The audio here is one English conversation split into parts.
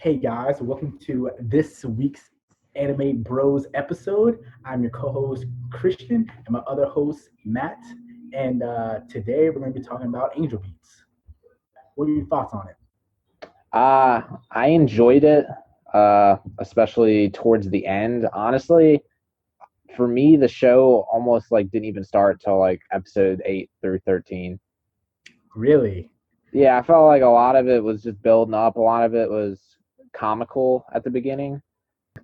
Hey guys, welcome to this week's Anime Bros episode. I'm your co-host Christian and my other host Matt. And today we're going to be talking about Angel Beats. What are your thoughts on it? I enjoyed it, especially towards the end. Honestly, for me, the show almost like didn't even start till like episode 8 through 13. Really? Yeah, I felt like a lot of it was just building up. A lot of it was comical at the beginning.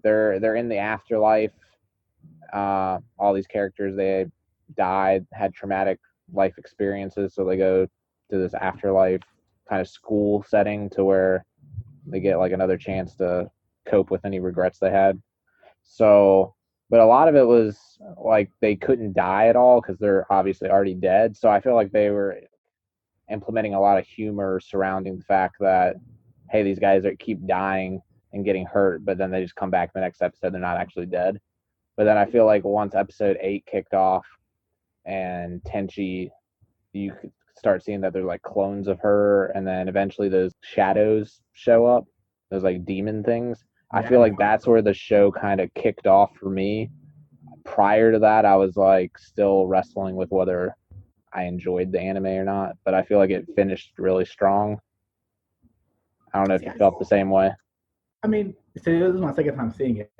They're in the afterlife. All these characters they died, had traumatic life experiences, so they go to this afterlife kind of school setting to where they get like another chance to cope with any regrets they had. So, but a lot of it was like they couldn't die at all because they're obviously already dead. So I feel like they were implementing a lot of humor surrounding the fact that hey, these guys are keep dying and getting hurt, but then they just come back the next episode they're not actually dead. But then I feel like once episode 8 kicked off and Tenchi, you could start seeing that there's like clones of her, and then eventually those shadows show up, those like demon things. I Yeah, feel like that's where the show kind of kicked off for me. Prior to that, I was like still wrestling with whether I enjoyed the anime or not, but I feel like it finished really strong. I don't know if see, you felt the same way. I mean, so this is my second time seeing it.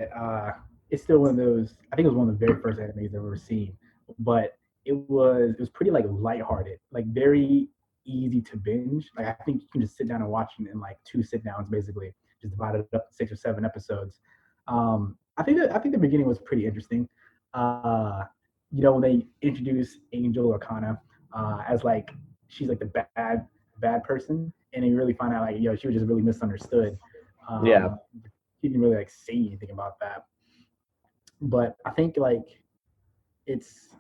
It's still one of those. I think it was one of the very first animes I've ever seen, but it was pretty like lighthearted, like very easy to binge. Like I think you can just sit down and watch it in like two sit downs, basically, just divide it up 6 or 7 episodes. I think the beginning was pretty interesting. Uh, when they introduce Angel or Kana as like she's like the bad person, and then you really find out like she was just really misunderstood. Yeah, um, he didn't really like say anything about that. But I think like it's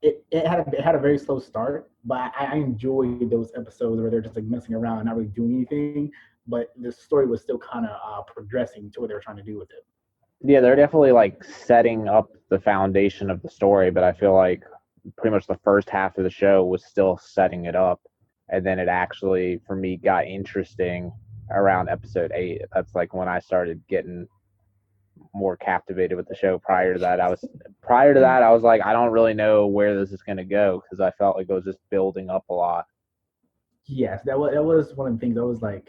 it had a very slow start, but I enjoyed those episodes where they're just like messing around, not really doing anything, but the story was still kind of progressing to what they were trying to do with it. yeah, they're definitely like setting up the foundation of the story, but I feel like pretty much the first half of the show was still setting it up, and then it actually for me got interesting around episode 8. That's like when I started getting more captivated with the show. Prior to that I was like I don't really know where this is going to go because I felt like it was just building up a lot. Yes, that was one of the things I was like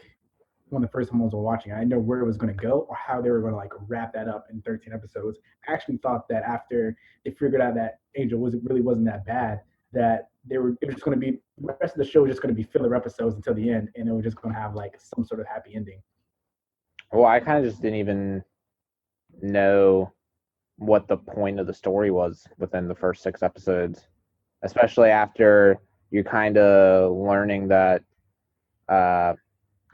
one of the first times I was watching. I didn't know where it was going to go or how they were going to like wrap that up in 13 episodes. I actually thought that after they figured out that Angel wasn't that bad, that it was just going to be the rest of the show was just going to be filler episodes until the end, and it was just going to have like some sort of happy ending. Well, I kind of just didn't even know what the point of the story was within the first 6 episodes, especially after you're kind of learning that uh,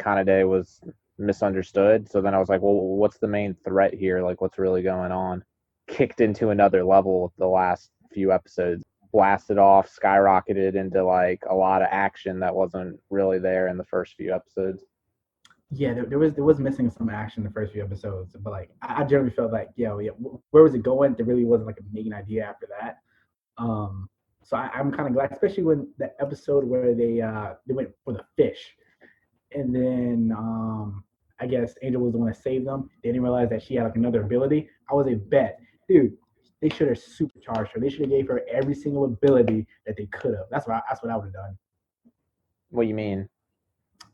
Kanade was misunderstood. So then I was like, well, what's the main threat here? Like, what's really going on? Kicked into another level the last few episodes, blasted off, skyrocketed into like a lot of action that wasn't really there in the first few episodes. Yeah, there was missing some action in the first few episodes, but like I generally felt like yeah, where was it going? There really wasn't like a main idea after that. Um, so I'm kind of glad, especially when the episode where they went for the fish, and then I guess Angel was the one that saved them. They didn't realize that she had like another ability. I was a bet, dude. They should have supercharged her. They should have gave her every single ability that they could have. That's what I would have done. What do you mean?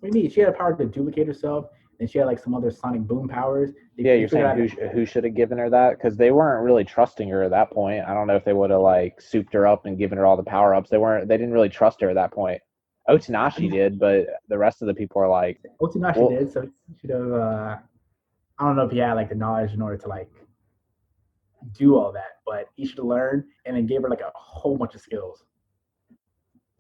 What do you mean? She had a power to duplicate herself, and she had like some other sonic boom powers. They, Yeah, they you're figured saying out that who should have given her that because they weren't really trusting her at that point. I don't know if they would have like souped her up and given her all the power ups. They didn't really trust her at that point. I Otanashi mean, did, but the rest of the people are like, Otsunashi well, did, so he should have. I don't know if he had like the knowledge in order to like do all that, but he should have learned and then gave her like a whole bunch of skills.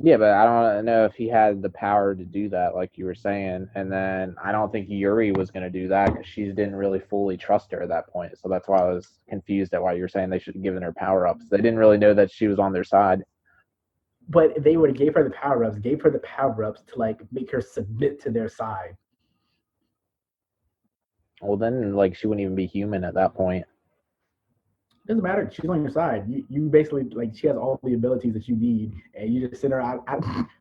yeah, but I don't know if he had the power to do that, like you were saying. And then I don't think Yuri was going to do that because she didn't really fully trust her at that point. So that's why I was confused at why you were saying they should have given her power ups. They didn't really know that she was on their side. But they would have gave her the power ups to like make her submit to their side. Well, then like she wouldn't even be human at that point. It doesn't matter. She's on your side. You basically like she has all the abilities that you need, and you just send her out.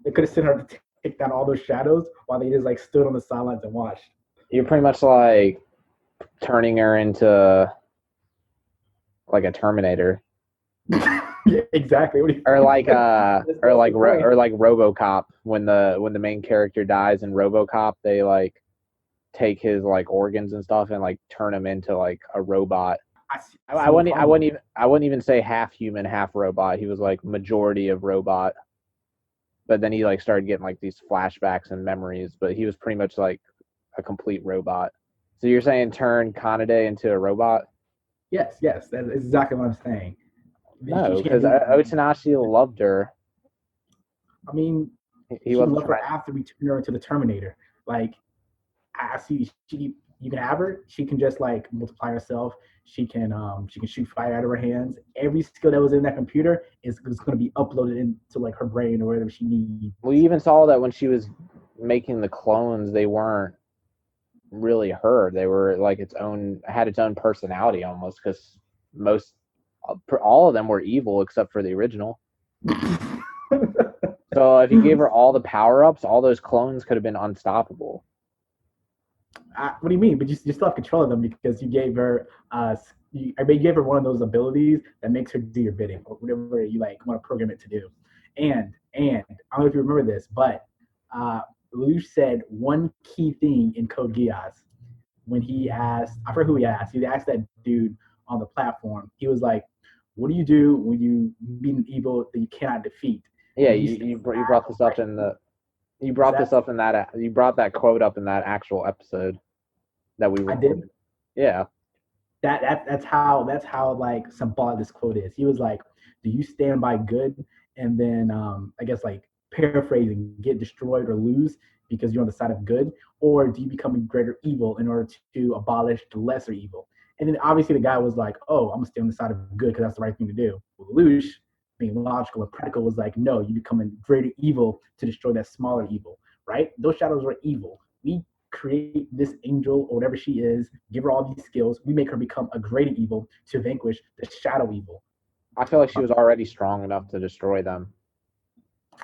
They could have sent her to take down all those shadows while they just like stood on the sidelines and watched. You're pretty much like turning her into like a Terminator. Yeah, exactly. What do you Or like that's the point. or like RoboCop when the main character dies in RoboCop, they like take his like organs and stuff and like turn him into like a robot. I see no problem with that. I wouldn't even say half human, half robot. He was like majority of robot. But then he like started getting like these flashbacks and memories, but he was pretty much like a complete robot. So you're saying turn Kanade into a robot? Yes, yes, that's exactly what I'm saying. No, She can't because do. Otanashi loved her. I mean, He he can wasn't love her trying. after we turn her into the Terminator. Like I see, she you can have her. She can just like multiply herself. She can shoot fire out of her hands. Every skill that was in that computer is going to be uploaded into like her brain or whatever she needs. We even saw that when she was making the clones, they weren't really her. They were like its own had its own personality almost because most all of them were evil except for the original. So if you gave her all the power ups, all those clones could have been unstoppable. What do you mean? But you still have control of them because you gave her I mean, you gave her one of those abilities that makes her do your bidding or whatever you like want to program it to do. And I don't know if you remember this, but Lelouch said one key thing in Code Geass when he asked, I forget who he asked. He asked that dude on the platform. He was like, "What do you do when you meet an evil that you cannot defeat?" Yeah, And he said, you brought this up "Right." in the you What's brought this that? up in that you brought that quote up in that actual episode that we I did. recorded. Yeah, That's how like symbolic this quote is. He was like, "Do you stand by good and then I guess like paraphrasing, get destroyed or lose because you're on the side of good, or do you become a greater evil in order to abolish the lesser evil?" And then obviously the guy was like, "Oh, I'm gonna stay on the side of good because that's the right thing to do." Well, Lelouch, being logical and practical, was like, "No, you become a greater evil to destroy that smaller evil." Right? Those shadows were evil. We create this angel or whatever she is, give her all these skills. We make her become a greater evil to vanquish the shadow evil. I feel like she was already strong enough to destroy them.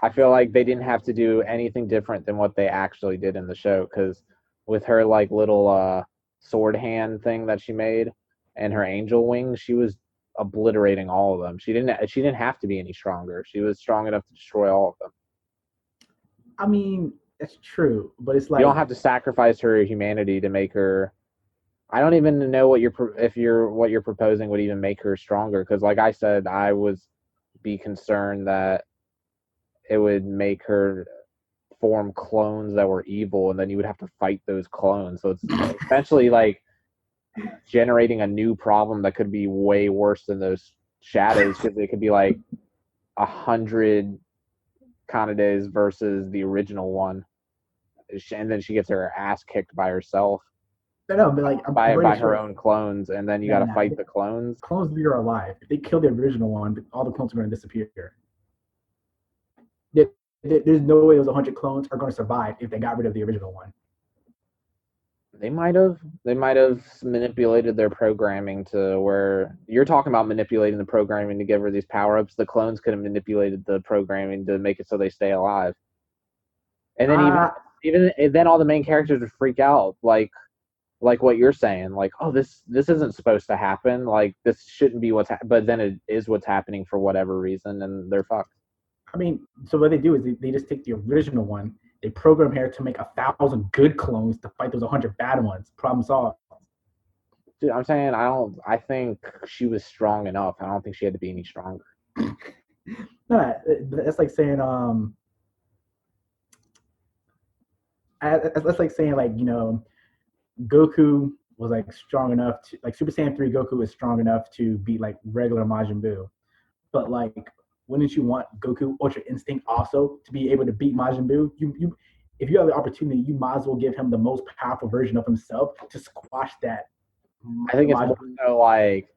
I feel like they didn't have to do anything different than what they actually did in the show because with her like little sword hand thing that she made and her angel wings, she was obliterating all of them. She didn't have to be any stronger. She was strong enough to destroy all of them. I mean, that's true, but it's You don't like have to sacrifice her humanity to make her. I don't even know what what you're proposing would even make her stronger because like I said, I was be concerned that it would make her form clones that were evil, and then you would have to fight those clones. So it's essentially like generating a new problem that could be way worse than those shadows because it could be like 100 Kanades versus the original one, and then she gets her ass kicked by herself no, but like I'm by pretty her sure. own clones, and then you got Nah, to nah, fight the clones. clones leader are alive. If they kill the original one, all the clones are going to disappear. There's no way those 100 clones are going to survive if they got rid of the original one. They might have manipulated their programming to where you're talking about manipulating the programming to give her these power ups. The clones could have manipulated the programming to make it so they stay alive. And then Uh, even then all the main characters would freak out like what you're saying, like, oh, this isn't supposed to happen, like this shouldn't be but then it is what's happening for whatever reason, and they're fucked. I mean, so what they do is they just take the original one, they program her to make 1,000 good clones to fight those 100 bad ones. Problem solved. Dude, I'm saying I think she was strong enough. I don't think she had to be any stronger. No, that's like saying that's like saying like Goku was like strong enough to like Super Saiyan 3 Goku is strong enough to beat like regular Majin Buu. But like wouldn't you want Goku Ultra Instinct also to be able to beat Majin Buu? You if you have the opportunity, you might as well give him the most powerful version of himself to squash that I think it's Majin more Buu. so like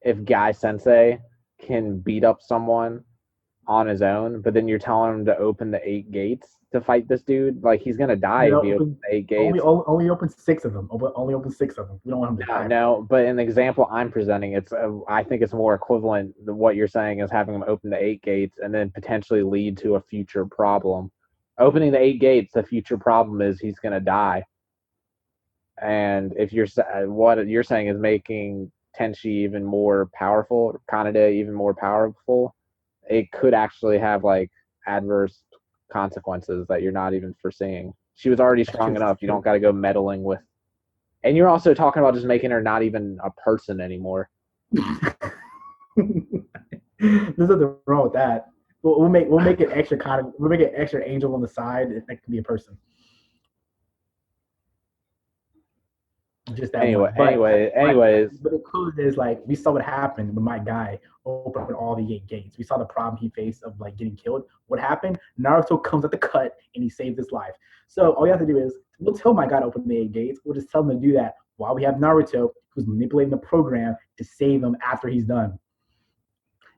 if Guy Sensei can beat up someone on his own, but then you're telling him to open the 8 gates to fight this dude, like he's gonna die No, if he opens the eight only gates. only open 6 of them. Only open 6 of them. We don't want him to No, die. no, but in the example I'm presenting, I think it's more equivalent to what you're saying is having him open the 8 gates and then potentially lead to a future problem. Opening the 8 gates, the future problem is he's gonna die. And if what you're saying is making Tenchi even more powerful, Kanade even more powerful, it could actually have like adverse consequences that you're not even foreseeing. She was already That's true. strong That's enough. You don't true. got to go meddling with. And you're also talking about just making her not even a person anymore. There's nothing wrong with that. We'll make it extra kind of we'll make it extra angel on the side that can be a person. Just that Anyway, one. But anyways, but the clue is like we saw what happened when my guy opened all the 8 gates. We saw the problem he faced of like getting killed. What happened? Naruto comes at the cut and he saved his life. So all you have to do is we'll tell my guy to open the 8 gates. We'll just tell him to do that while we have Naruto who's manipulating the program to save him after he's done.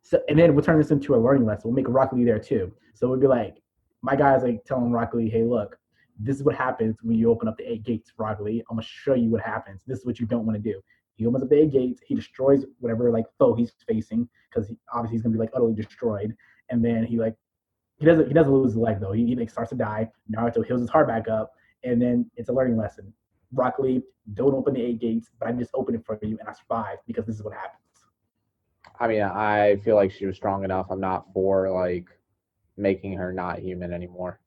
So and then we'll turn this into a learning lesson. We'll make Rock Lee there too. So we'll be like, my guy's like telling Rock Lee, hey, look, this is what happens when you open up the 8 gates, Rock Lee. I'm gonna show you what happens. This is what you don't want to do. He opens up the 8 gates, he destroys whatever like foe he's facing, because obviously he's gonna be like utterly destroyed. And then he doesn't lose his leg though. He like starts to die. Naruto heals his heart back up, and then it's a learning lesson. Rock Lee, don't open the 8 gates, but I just opened it for you and I survived because this is what happens. I mean, I feel like she was strong enough. I'm not for like making her not human anymore.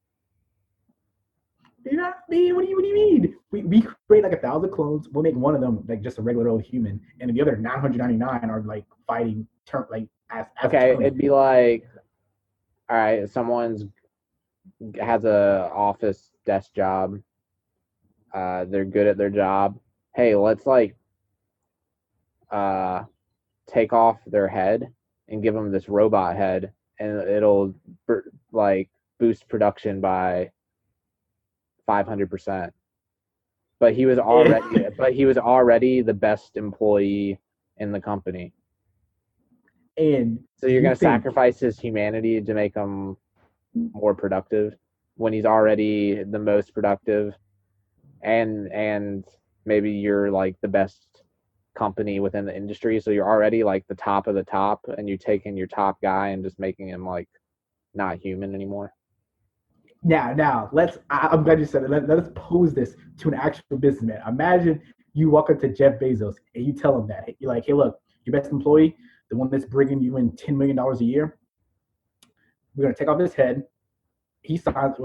You know, man, what do you mean? We create like 1,000 clones. We'll make one of them like just a regular old human, and the other 999 are like fighting like as a Okay, tournament. it'd be like, all right, someone's has a office desk job. They're good at their job. Hey, let's like uh take off their head and give them this robot head, and it'll like boost production by 500%. But he was already the best employee in the company. And So you're you gonna think, sacrifice his humanity to make him more productive when he's already the most productive, and maybe you're like the best company within the industry, so you're already like the top of the top, and you're taking your top guy and just making him like not human anymore. now I'm glad you said it. Let us pose this to an actual businessman. Imagine you walk up to Jeff Bezos and you tell him that you're like, hey, look, your best employee, the one that's bringing you in $10 million a year, we're gonna take off his head. He signs.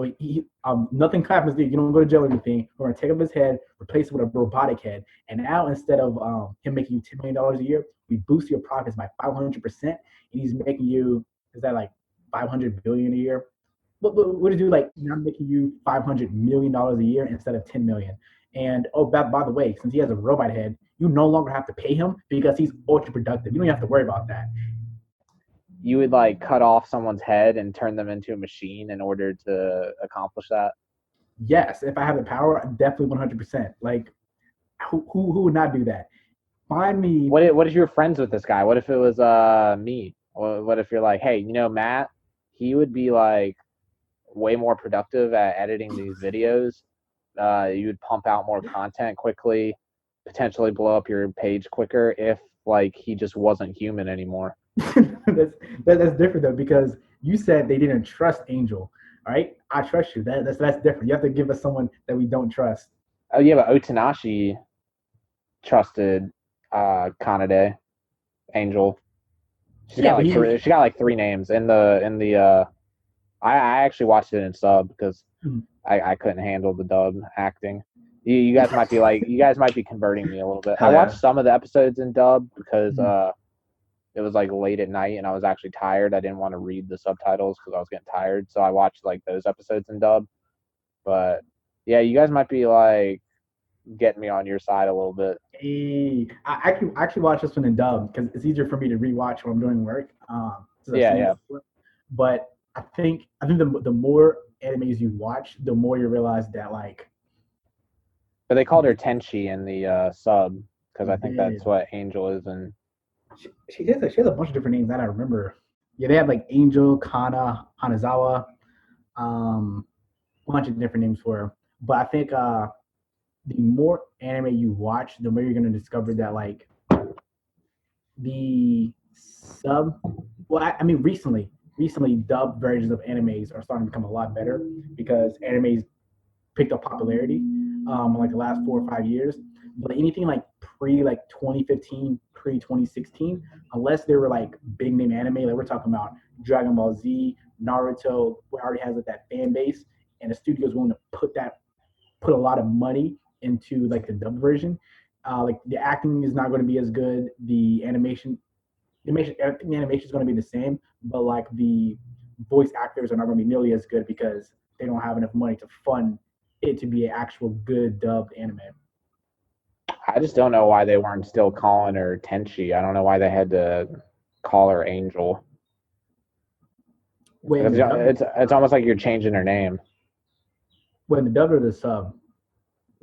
Nothing happens. You don't go to jail or anything. We're gonna take off his head, replace it with a robotic head, and now instead of him making you $10 million a year, we boost your profits by 500%, and he's making you, is that like 500 billion a year? What to do, like, I'm making you $500 million a year instead of 10 million. And oh, by the way, since he has a robot head, you no longer have to pay him because he's ultra productive. You don't have to worry about that. You would like cut off someone's head and turn them into a machine in order to accomplish that. Yes, if I have the power, definitely 100%. Like, who would not do that? Find me. What if you're friends with this guy? What if it was me? What if you're like, hey, Matt, he would be like way more productive at editing these videos. You would pump out more content quickly, potentially blow up your page quicker if like he just wasn't human anymore. that's different though, because you said they didn't trust Angel. All right, I trust you. That's different. You have to give us someone that we don't trust. Oh yeah, but Otanashi trusted Kanade, Angel. Yeah, but he was. She got like three names in the I actually watched it in sub because I couldn't handle the dub acting. You guys might be like you guys might be converting me a little bit. I Hell yeah. watched some of the episodes in dub because it was like late at night and I was actually tired. I didn't want to read the subtitles because I was getting tired, so I watched like those episodes in dub. But yeah, you guys might be like getting me on your side a little bit. Hey, I actually watch this one in dub because it's easier for me to rewatch when I'm doing work. Since I've Yeah, seen it yeah. before. But I think the more animes you watch, the more you realize that like But they called her Tenchi in the sub because he I think that's did. what Angel is in. She has a bunch of different names that I remember. Yeah, they have like Angel, Kana, Hanazawa, a bunch of different names for her. But I think the more anime you watch, the more you're gonna discover that like the sub. Well, I mean, recently, dub versions of animes are starting to become a lot better because animes picked up popularity. like the last 4 or 5 years. But anything like pre like 2015, pre 2016, unless they were like big name anime, like we're talking about Dragon Ball Z, Naruto, where already has like that fan base, and the studio's willing to put a lot of money into like the dub version. Like the acting is not going to be as good. I think the animation is going to be the same, but like the voice actors are not going to be nearly as good because they don't have enough money to fund it to be an actual good dubbed anime. I just don't know why they weren't still calling her Tenchi. I don't know why they had to call her Angel. Wait, in It's the dub, it's almost like you're changing her name. when the dub or the sub?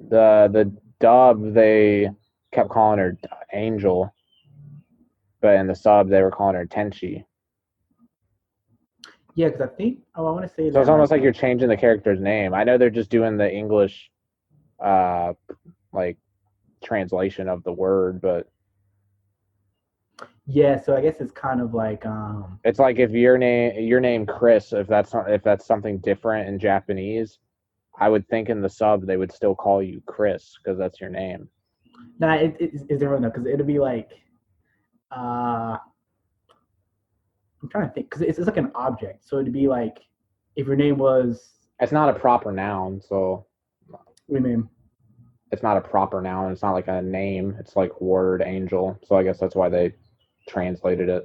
The dub they kept calling her Angel, but in the sub they were calling her Tenchi. Yeah, because I think I want to say So it's that like almost like you're changing the character's name. I know they're just doing the English uh like translation of the word, but yeah, so I guess it's kind of like it's like if your name Chris, if that's something different in Japanese, I would think in the sub they would still call you Chris because that's your name. nah, it's different though because it'll be like uh I'm trying to think because it's like an object, so it'd be like if your name was It's not a proper noun, so what do you mean? it's not a proper noun. It's not like a name. It's like word angel. So I guess that's why they translated it.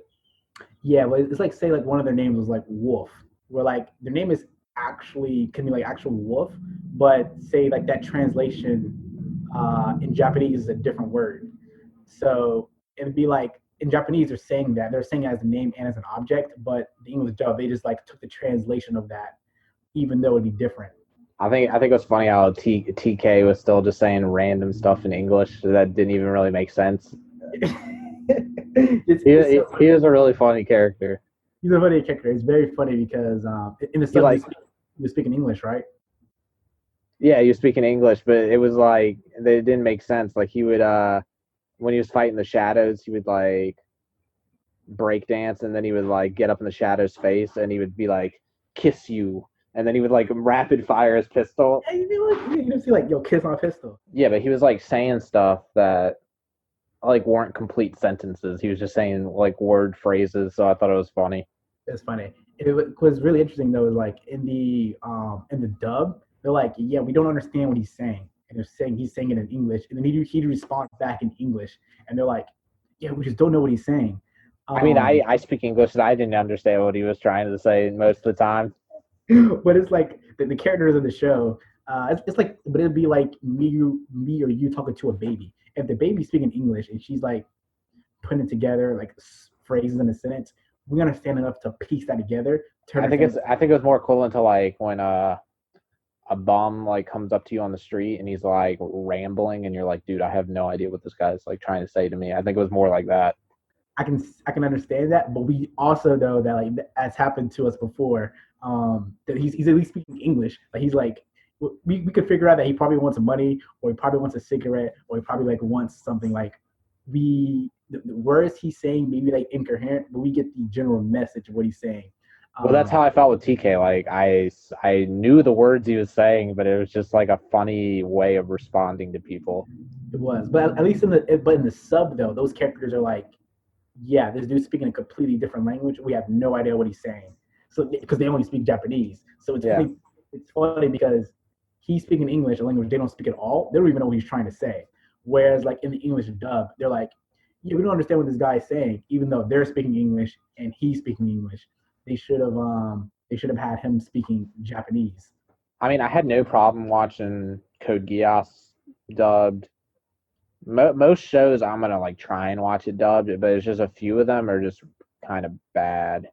Yeah, well, it's like say like one of their names was like Wolf, where like their name is actually can be like actual wolf, but say like that translation in Japanese is a different word. So it'd be like in Japanese they're saying it as a name and as an object, but the English dub they just like took the translation of that, even though it'd be different. I think it was funny how TK was still just saying random stuff in English that didn't even really make sense. It's so He is a really funny character. he's a funny character. It's very funny because in the He sub like you speak in English, right? yeah, he was speaking English, but it was like it didn't make sense. Like he would when he was fighting the shadows, he would like break dance and then he would like get up in the shadow's face and he would be like kiss you and then he would like rapid fire his pistol. Yeah, you don't see like yo kiss my pistol. Yeah, but he was like saying stuff that like weren't complete sentences. He was just saying like word phrases, so I thought it was funny. It's funny. Was really interesting though. Is like in the dub, they're like, yeah, we don't understand what he's saying, and they're saying he's saying it in English, and then he responds back in English, and they're like, yeah, we just don't know what he's saying. I mean, Um, I speak English and I didn't understand what he was trying to say most of the time. but it's like the characters of the show. It's like, but it'd be like me or you talking to a baby. If the baby's speaking English and she's like putting together like phrases in a sentence, we understand enough to piece that together to understand. I think it was more equivalent to like when a bum like comes up to you on the street and he's like rambling and you're like, dude, I have no idea what this guy's like trying to say to me. I think it was more like that. I can understand that, but we also know that like as happened to us before, that he's at least speaking English. Like he's like we could figure out that he probably wants money or he probably wants a cigarette or he probably like wants something like the words he's saying maybe like incoherent, but we get the general message of what he's saying. Well, that's Um, how I felt with TK. Like I knew the words he was saying, but it was just like a funny way of responding to people. it was, but at least in the sub though, those characters are like, yeah, this dude's speaking a completely different language. We have no idea what he's saying. So because they only speak Japanese, so it's Yeah. funny. It's funny because he's speaking English, a language they don't speak at all. They don't even know what he's trying to say. Whereas like in the English dub, they're like, yeah, we don't understand what this guy is saying, even though they're speaking English and he's speaking English. They should have had him speaking Japanese. I mean, I had no problem watching Code Geass dubbed. Most shows I'm gonna like try and watch it dubbed, but it's just a few of them are just kind of bad.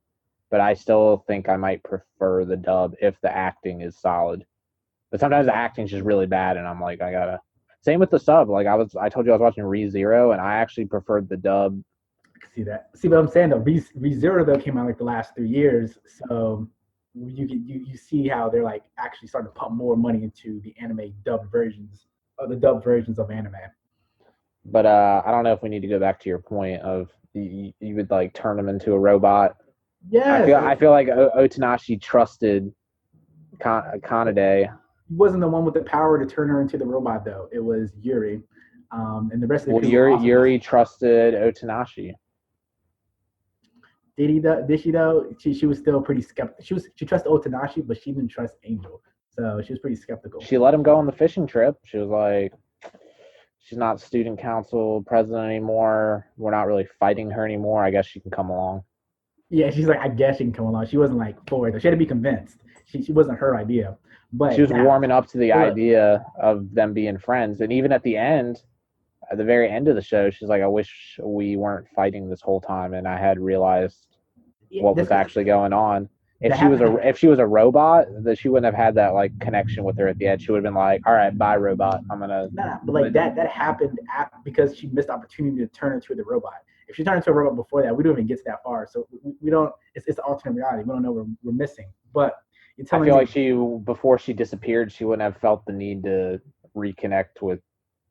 But I still think I might prefer the dub if the acting is solid. But sometimes the acting's just really bad, and I'm like, I gotta. Same with the sub. Like I told you I was watching ReZero, and I actually preferred the dub. I can see that. See what I'm saying though. ReZero though came out like the last 3 years, so you see how they're like actually starting to pump more money into the anime dubbed versions, the dubbed versions of anime. But I don't know if we need to go back to your point of you would like turn him into a robot. Yes, I feel like Otanashi trusted Kanade. wasn't the one with the power to turn her into the robot though. It was Yuri, and the rest of the Well, crew were also not. Yuri trusted Otanashi. Did she though? She was still pretty skeptical. She trusted Otanashi, but she didn't trust Angel, so she was pretty skeptical. She let him go on the fishing trip. She was like, she's not student council president anymore. We're not really fighting her anymore. I guess she can come along. Yeah, she's like, I guess she can come along. She wasn't like for it. She had to be convinced. She wasn't her idea. She But was now, warming up to the hey, look, idea of them being friends. And even at the end, at the very end of the show, she's like, I wish we weren't fighting this whole time and I had realized yeah, what was this actually going on. that happened. If she was a robot, that she wouldn't have had that like connection with her at the end. She would have been like, all right, bye robot. Nah, but like that happened because she missed the opportunity to turn into the robot. If she turned into a robot before that, we don't even get to that far. So we don't. It's alternate reality. We don't know we're missing. But you're I telling feel me like she before she disappeared, she wouldn't have felt the need to reconnect with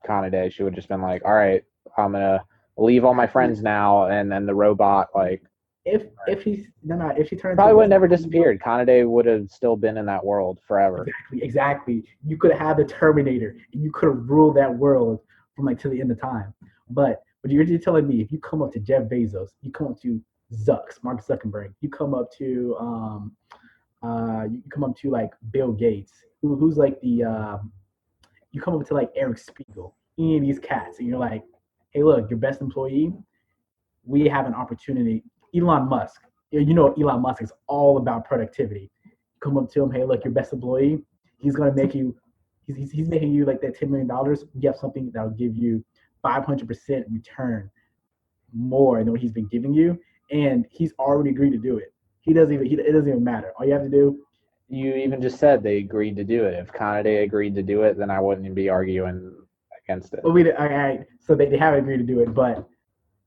Kanade. She would have just been like, all right, I'm gonna leave all my friends now, and then the robot like if she's no if she turned into probably a would have robot, never disappeared. Kanade would have still been in that world forever. exactly. You could have had the Terminator, and you could have ruled that world from like to the end of time. But you're just telling me if you come up to Jeff Bezos, you come up to Mark Zuckerberg, you come up to you come up to like Bill Gates, who's like the you come up to like Eric Spiegel, any of these cats, and you're like, hey, look, your best employee, we have an opportunity. Elon Musk, you know, Elon Musk is all about productivity. Come up to him, hey, look, your best employee, he's gonna make you, he's making you like that $10 million. You have something that'll give you 500% return more than what he's been giving you, and he's already agreed to do it. It doesn't even matter. All you have to do. You even just said they agreed to do it. If Kanade agreed to do it, then I wouldn't be arguing against it. Well, so they haven't agreed to do it, but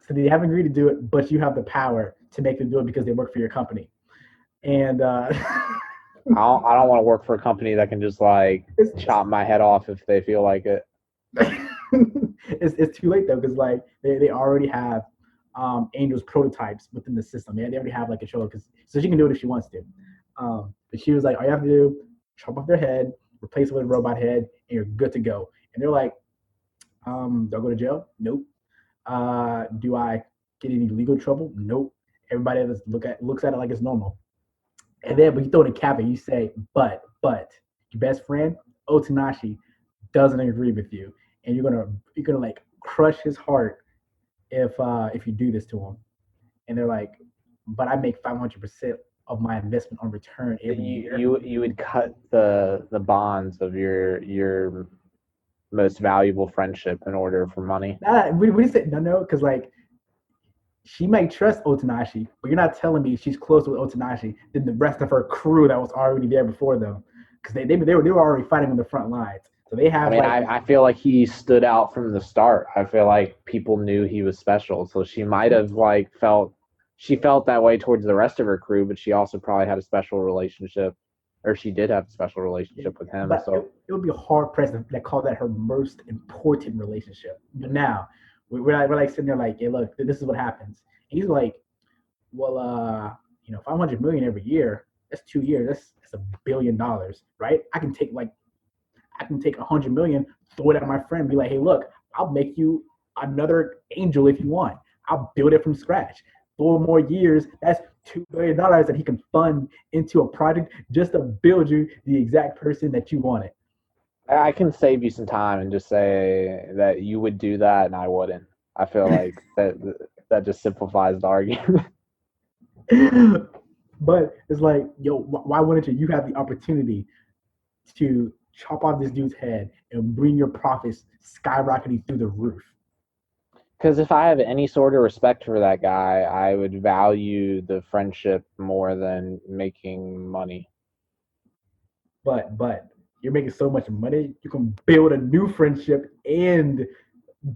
so they haven't agreed to do it, but you have the power to make them do it because they work for your company. And I don't want to work for a company that can just like it's, chop my head off if they feel like it. it's too late though because like they already have Angel's prototypes within the system. They already have like a show because so she can do it if she wants to. But she was like, all you have to do, chop off their head, replace it with a robot head, and you're good to go. And they're like, do I go to jail? Nope. Do I get any legal trouble? Nope. Everybody looks at it like it's normal. And then, but you throw in a cap and you say, but your best friend Otanashi doesn't agree with you, and you're gonna like crush his heart if you do this to him. And they're like, but I make 500% of my investment on return every year. You would cut the bonds of your most valuable friendship in order for money. Nah, we said no, because like she might trust Otanashi, but you're not telling me she's closer with Otanashi than the rest of her crew that was already there before them, because they were already fighting on the front lines. So they I have mean, like I feel like he stood out from the start. I feel like people knew he was special, so she might have like felt she felt that way towards the rest of her crew, but she also probably had a special relationship, or she did have a special relationship with him. but So it would be hard pressed to call that her most important relationship. But now we're like sitting there like, hey, look, this is what happens. And he's like, well, 500 million every year. That's 2 years. That's $1 billion, right? I can take 100 million, throw it at my friend, be like, hey, look, I'll make you another angel if you want. I'll build it from scratch. 4 more years, that's $2 billion that he can fund into a project just to build you the exact person that you wanted. I can save you some time and just say that you would do that and I wouldn't. I feel like that just simplifies the argument. But it's like, yo, why wouldn't you? You have the opportunity to chop off this dude's head and bring your profits skyrocketing through the roof. Because if I have any sort of respect for that guy, I would value the friendship more than making money. But you're making so much money, you can build a new friendship and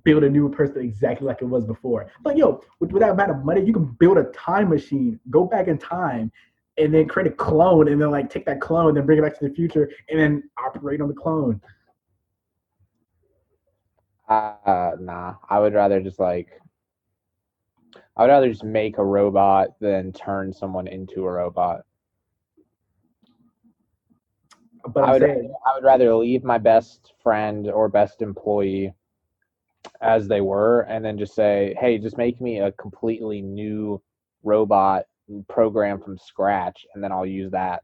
build a new person exactly like it was before. Like yo, with that amount of money, you can build a time machine, go back in time, and then create a clone, and then like take that clone, and then bring it back to the future, and then operate on the clone. Nah, I would rather just make a robot than turn someone into a robot. But I'm saying, I would rather leave my best friend or best employee as they were, and then just say, hey, just make me a completely new robot program from scratch, and then I'll use that.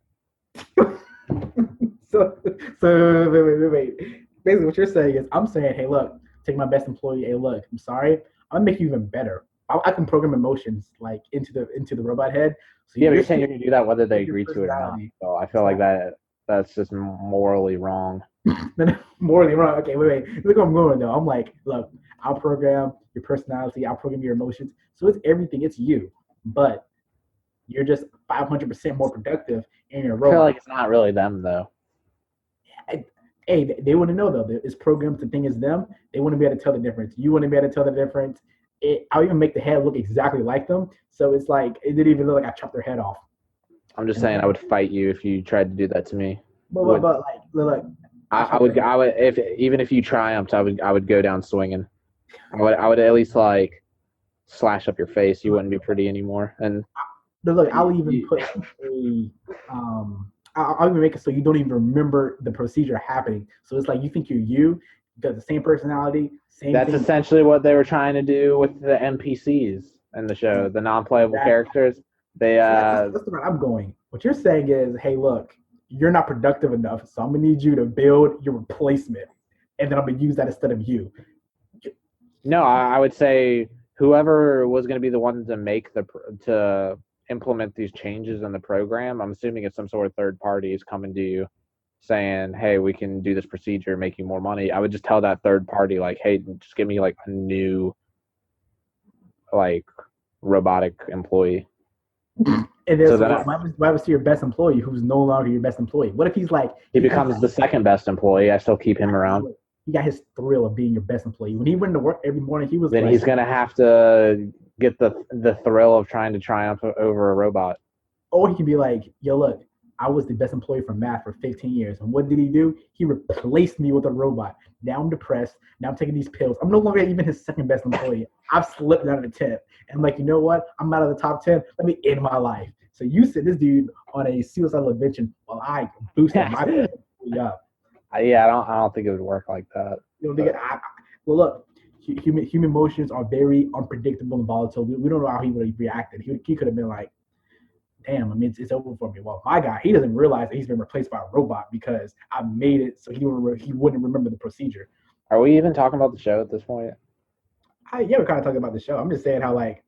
so wait. Basically, what you're saying is, I'm saying, hey, look, take my best employee. Hey, look, I'm sorry, I'm gonna make you even better. I can program emotions like into the robot head. So Yeah, but you're you're saying still you're gonna do that whether they your agree to it or not. personality. So I feel So like that's just morally wrong. morally wrong. Okay, wait. Look where I'm going though. I'm like, look, I'll program your personality. I'll program your emotions. So it's everything. It's you, but you're just 500% more productive in your I feel like robot. it's not really them though. Hey, they want to know though. It's programmed to think it's them. They want to be able to tell the difference. You want to be able to tell the difference. I'll even make the head look exactly like them. So it's like it didn't even look like I chopped their head off. I'm just And saying I then, would fight you if you tried to do that to me. but, Would but like, look, I chopped their head. I would if even if you triumphed, I would go down swinging. I would at least like slash up your face. You wouldn't be pretty anymore. And Look, I'll even you, put a I'll even make it so you don't even remember the procedure happening. So it's like you think you got the same personality, same that's thing. essentially what they were trying to do with the NPCs in the show, the non-playable Exactly. characters. They So that's the way I'm going. What you're saying is, hey, look, you're not productive enough, so I'm gonna need you to build your replacement, and then I'm gonna use that instead of you. No, I would say whoever was going to be the one to make to implement these changes in the program. I'm assuming it's some sort of third party is coming to you saying, "Hey, we can do this procedure, make you more money." I would just tell that third party like, "Hey, just give me like a new like robotic employee." And then So so then what happens to your best employee who's no longer your best employee? What if he's like he becomes the second best employee. I still keep him around. he got his thrill of being your best employee. When he went to work every morning, he was Then like, he's gonna have to get the thrill of trying to triumph over a robot. or he can be like, yo, look, I was the best employee for math for 15 years. And what did he do? He replaced me with a robot. Now I'm depressed. Now I'm taking these pills. I'm no longer even his second best employee. I've slipped down to the 10th. And I'm like, you know what? I'm out of the top 10. Let me end my life. So you sent this dude on a suicidal adventure while I boosted my best employee up. Yeah, I don't think it would work like that. You know, well, look, human emotions are very unpredictable and volatile. We don't know how he would have reacted. He could have been like, damn, I mean, it's over for me. Well, my guy, he doesn't realize that he's been replaced by a robot because I made it so he wouldn't remember the procedure. Are we even talking about the show at this point? Yeah, we're kind of talking about the show. I'm just saying how like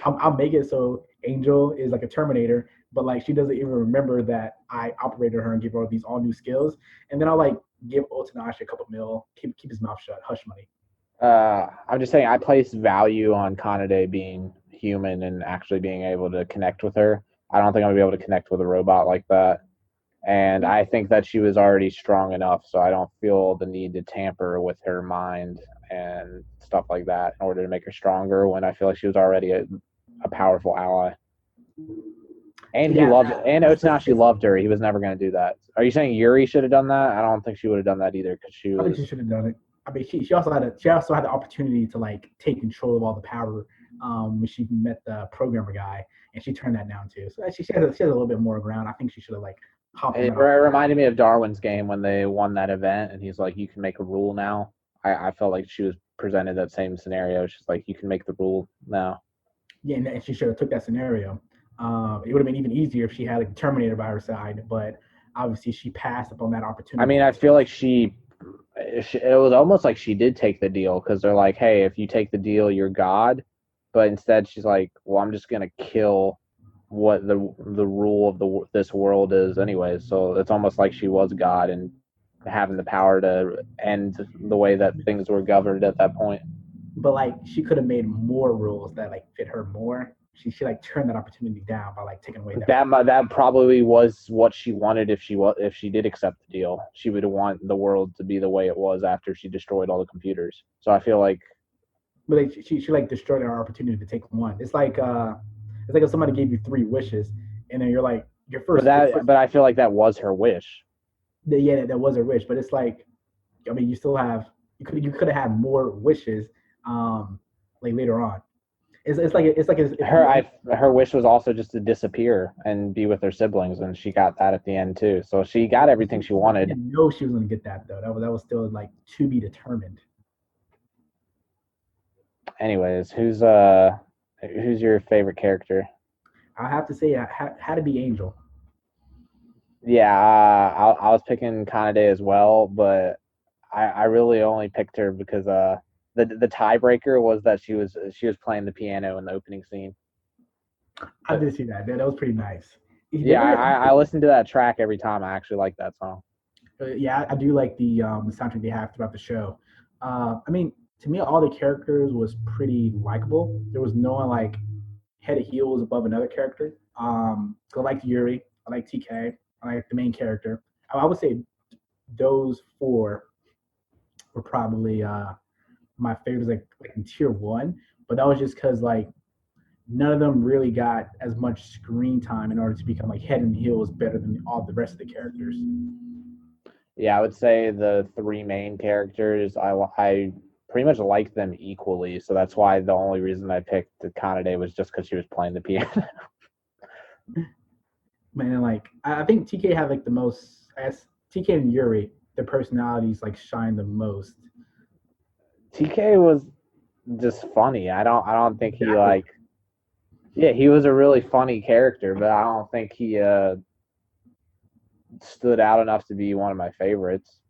I'll make it so Angel is like a Terminator, but like she doesn't even remember that I operated her and gave her these all new skills, and then I'll like give Otanashi a couple mil, keep his mouth shut, hush money. I'm just saying I place value on Kanade being human and actually being able to connect with her. I don't think I'm gonna be able to connect with a robot like that. And I think that she was already strong enough, so I don't feel the need to tamper with her mind and stuff like that in order to make her stronger when I feel like she was already a powerful ally. And he Yeah, loved and Otanashi it's, loved her. He was never going to do that. Are you saying Yuri should have done that? I don't think she would have done that either because she I think she was. should have done it. I mean, she also had the opportunity to like take control of all the power when she met the programmer guy, and she turned that down too. So she has a little bit more ground. I think she should have like hopped on It that opportunity. reminded me of Darwin's game when they won that event, and he's like, "You can make a rule now." I felt like she was presented that same scenario. She's like, "You can make the rule now." Yeah, and she should have took that scenario. It would have been even easier if she had like Terminator by her side, but obviously she passed up on that I mean, opportunity. I feel like it was almost like she did take the deal because they're like, "Hey, if you take the deal, you're God," but instead she's like, "Well, I'm just gonna kill what the rule of this world is anyway." So it's almost like she was God and having the power to end the way that things were governed at that point. But like she could have made more rules that like fit her more. She like turned that opportunity down by like taking away that rule. That probably was what she wanted if she did accept the deal. She would want the world to be the way it was after she destroyed all the computers. So I feel like But like she like destroyed our opportunity to take one. It's like if somebody gave you three wishes and then you're like your first but I feel like that was her wish. yeah that was a wish, but it's like I mean you still have you could have had more wishes like later on. it's like as if Her you I her wish was also just to disappear and be with her siblings, and she got that at the end too. So she got everything she she wanted. didn't know she was going to get that though. That was still like to be determined. Anyways, who's your favorite character? I have to say, I had to be Angel. Yeah, I was picking Kanade as well, but I really only picked her because the tiebreaker was that she was playing the piano in the opening scene. I But did see that. That was pretty nice. They yeah, were, I listen to that track every time. I actually like that song. yeah, I do like the soundtrack they have throughout the show. I mean, to me, all the characters was pretty likable. There was no one like head and heels above another character. So I like Yuri, I like TK, I like the main character. I would say those four were probably my favorites, like in tier one. But that was just because like none of them really got as much screen time in order to become like head and heels better than all the rest of the characters. Yeah, I would say the three main characters, I pretty much like them equally. So that's why the only reason I picked Kanade was just because she was playing the piano. Man, like I think TK had like the most. I guess TK and Yuri, their personalities like shine the most. TK was just funny. I don't think he Exactly. like yeah, he was a really funny character, but I don't think he stood out enough to be one of my favorites.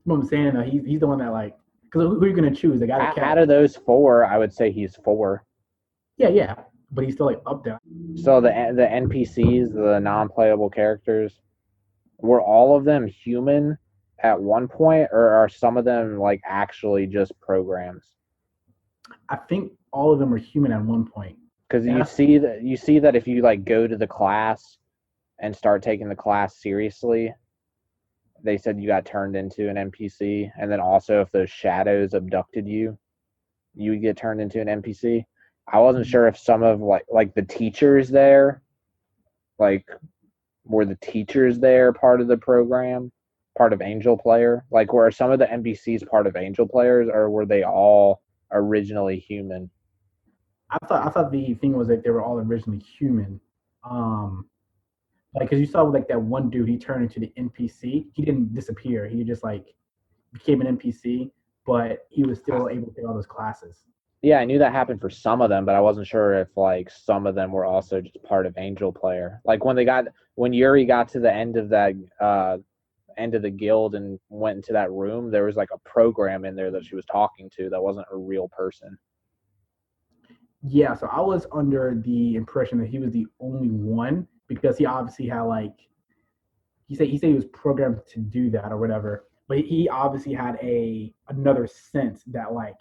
What I'm saying though, he's the one that like because who are you gonna choose? The guy that kept. Out of those four, I would say he's four. Yeah, yeah, but he's still like up there. So the NPCs, the non-playable characters, were all of them human at one point, or are some of them like actually just programs? I think all of them are human at one point. Because That's you see that if you like go to the class and start taking the class seriously, they said you got turned into an NPC, and then also if those shadows abducted you, you would get turned into an NPC. I wasn't sure if some of like the teachers there, like were the teachers there part of the program, part of Angel Player? Like were some of the NPCs part of Angel Players, or were they all originally human? I thought the thing was that they were all originally human. Um, like because you saw like that one dude, he turned into the NPC. He didn't disappear. He just like became an NPC, but he was still able to take all those classes. Yeah, I knew that happened for some of them, but I wasn't sure if like some of them were also just part of Angel Player. Like when Yuri got to the end of the guild and went into that room, there was like a program in there that she was talking to that wasn't a real person. Yeah, so I was under the impression that he was the only one because he obviously had like he said he was programmed to do that or whatever, but he obviously had a another sense that like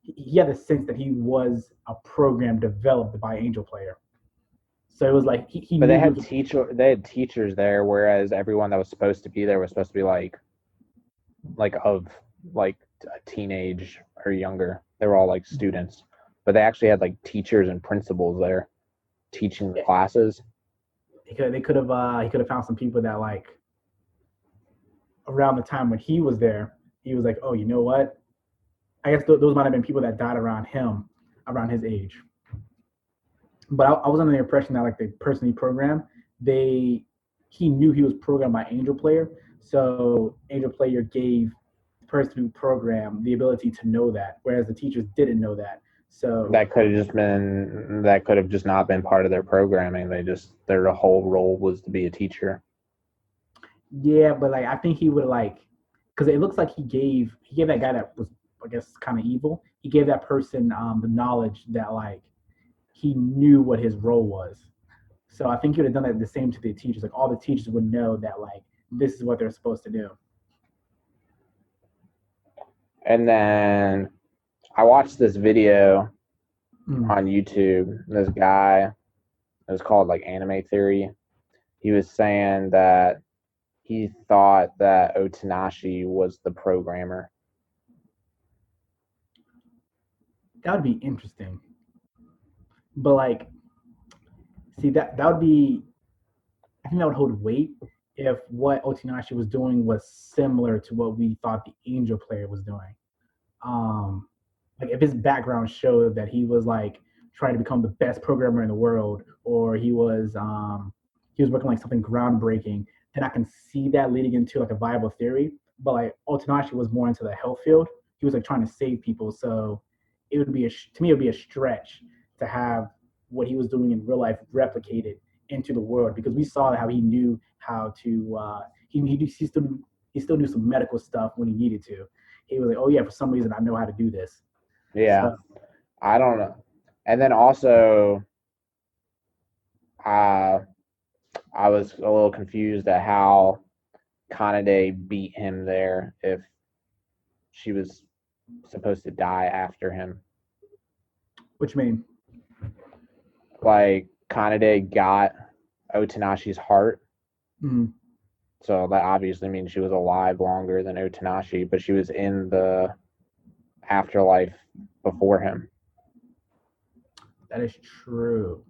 he had a sense that he was a program developed by Angel Player. So it was like he But knew he was. they had teachers there, whereas everyone that was supposed to be there was supposed to be like of like a teenage or younger. They were all like students, but they actually had like teachers and principals there teaching the Yeah, classes. he could have found some people that like around the time when he was there, he was like, oh, you know what? I guess those might have been people that died around him, around his age. But I was under the impression that like the person he programmed, they he knew he was programmed by Angel Player, so Angel Player gave the person who programmed the ability to know that, whereas the teachers didn't know that. So That could have just not been part of their programming. Their whole role was to be a teacher. yeah, but like I think he would like because it looks like he gave that guy that was I guess kind of evil. He gave that person the knowledge that like he knew what his role was. So I think he would have done that the same to the teachers. Like all the teachers would know that like this is what they're supposed to do. And then I watched this video Mm. on YouTube. This guy, it was called like Anime Theory. He was saying that he thought that Otanashi was the programmer. That would be interesting. But like, see that would be. I think that would hold weight if what Otinashi was doing was similar to what we thought the Angel player was doing. Um, like if his background showed that he was like trying to become the best programmer in the world, or he was working like something groundbreaking, then I can see that leading into like a viable theory. But like Otanashi was more into the health field. He was like trying to save people, so it would be to me it would be a stretch to have what he was doing in real life replicated into the world, because we saw how he knew how to he still knew some medical stuff when he needed to. He was like, oh yeah, for some reason I know how to do this. Yeah, So I don't know. And then also, uh, I was a little confused at how Kanade beat him there if she was supposed to die after him. which mean Like, Kanade got Otanashi's heart, mm, so that obviously means she was alive longer than Otanashi, but she was in the afterlife before him. that is true.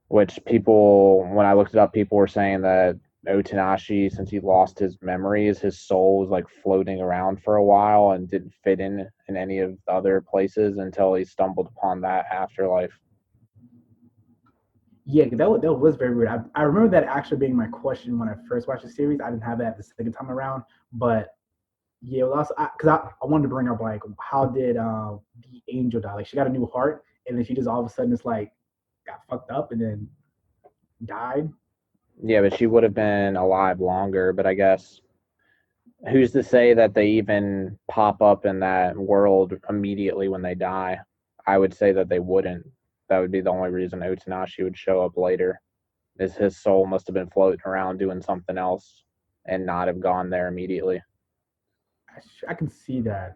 Which people, when I looked it up, people were saying that Otanashi, since he lost his memories, his soul was like floating around for a while and didn't fit in any of the other places until he stumbled upon that afterlife. Yeah, that was very weird. I remember that actually being my question when I first watched the series. I didn't have that the second time around, but yeah, well, also because I wanted to bring up like how did the angel die? Like she got a new heart, and then she just all of a sudden just like got fucked up and then died. Yeah, but she would have been alive longer. But I guess who's to say that they even pop up in that world immediately when they die? I would say that they wouldn't. That would be the only reason Otanashi would show up later. Is his soul must have been floating around doing something else and not have gone there immediately. I can see that.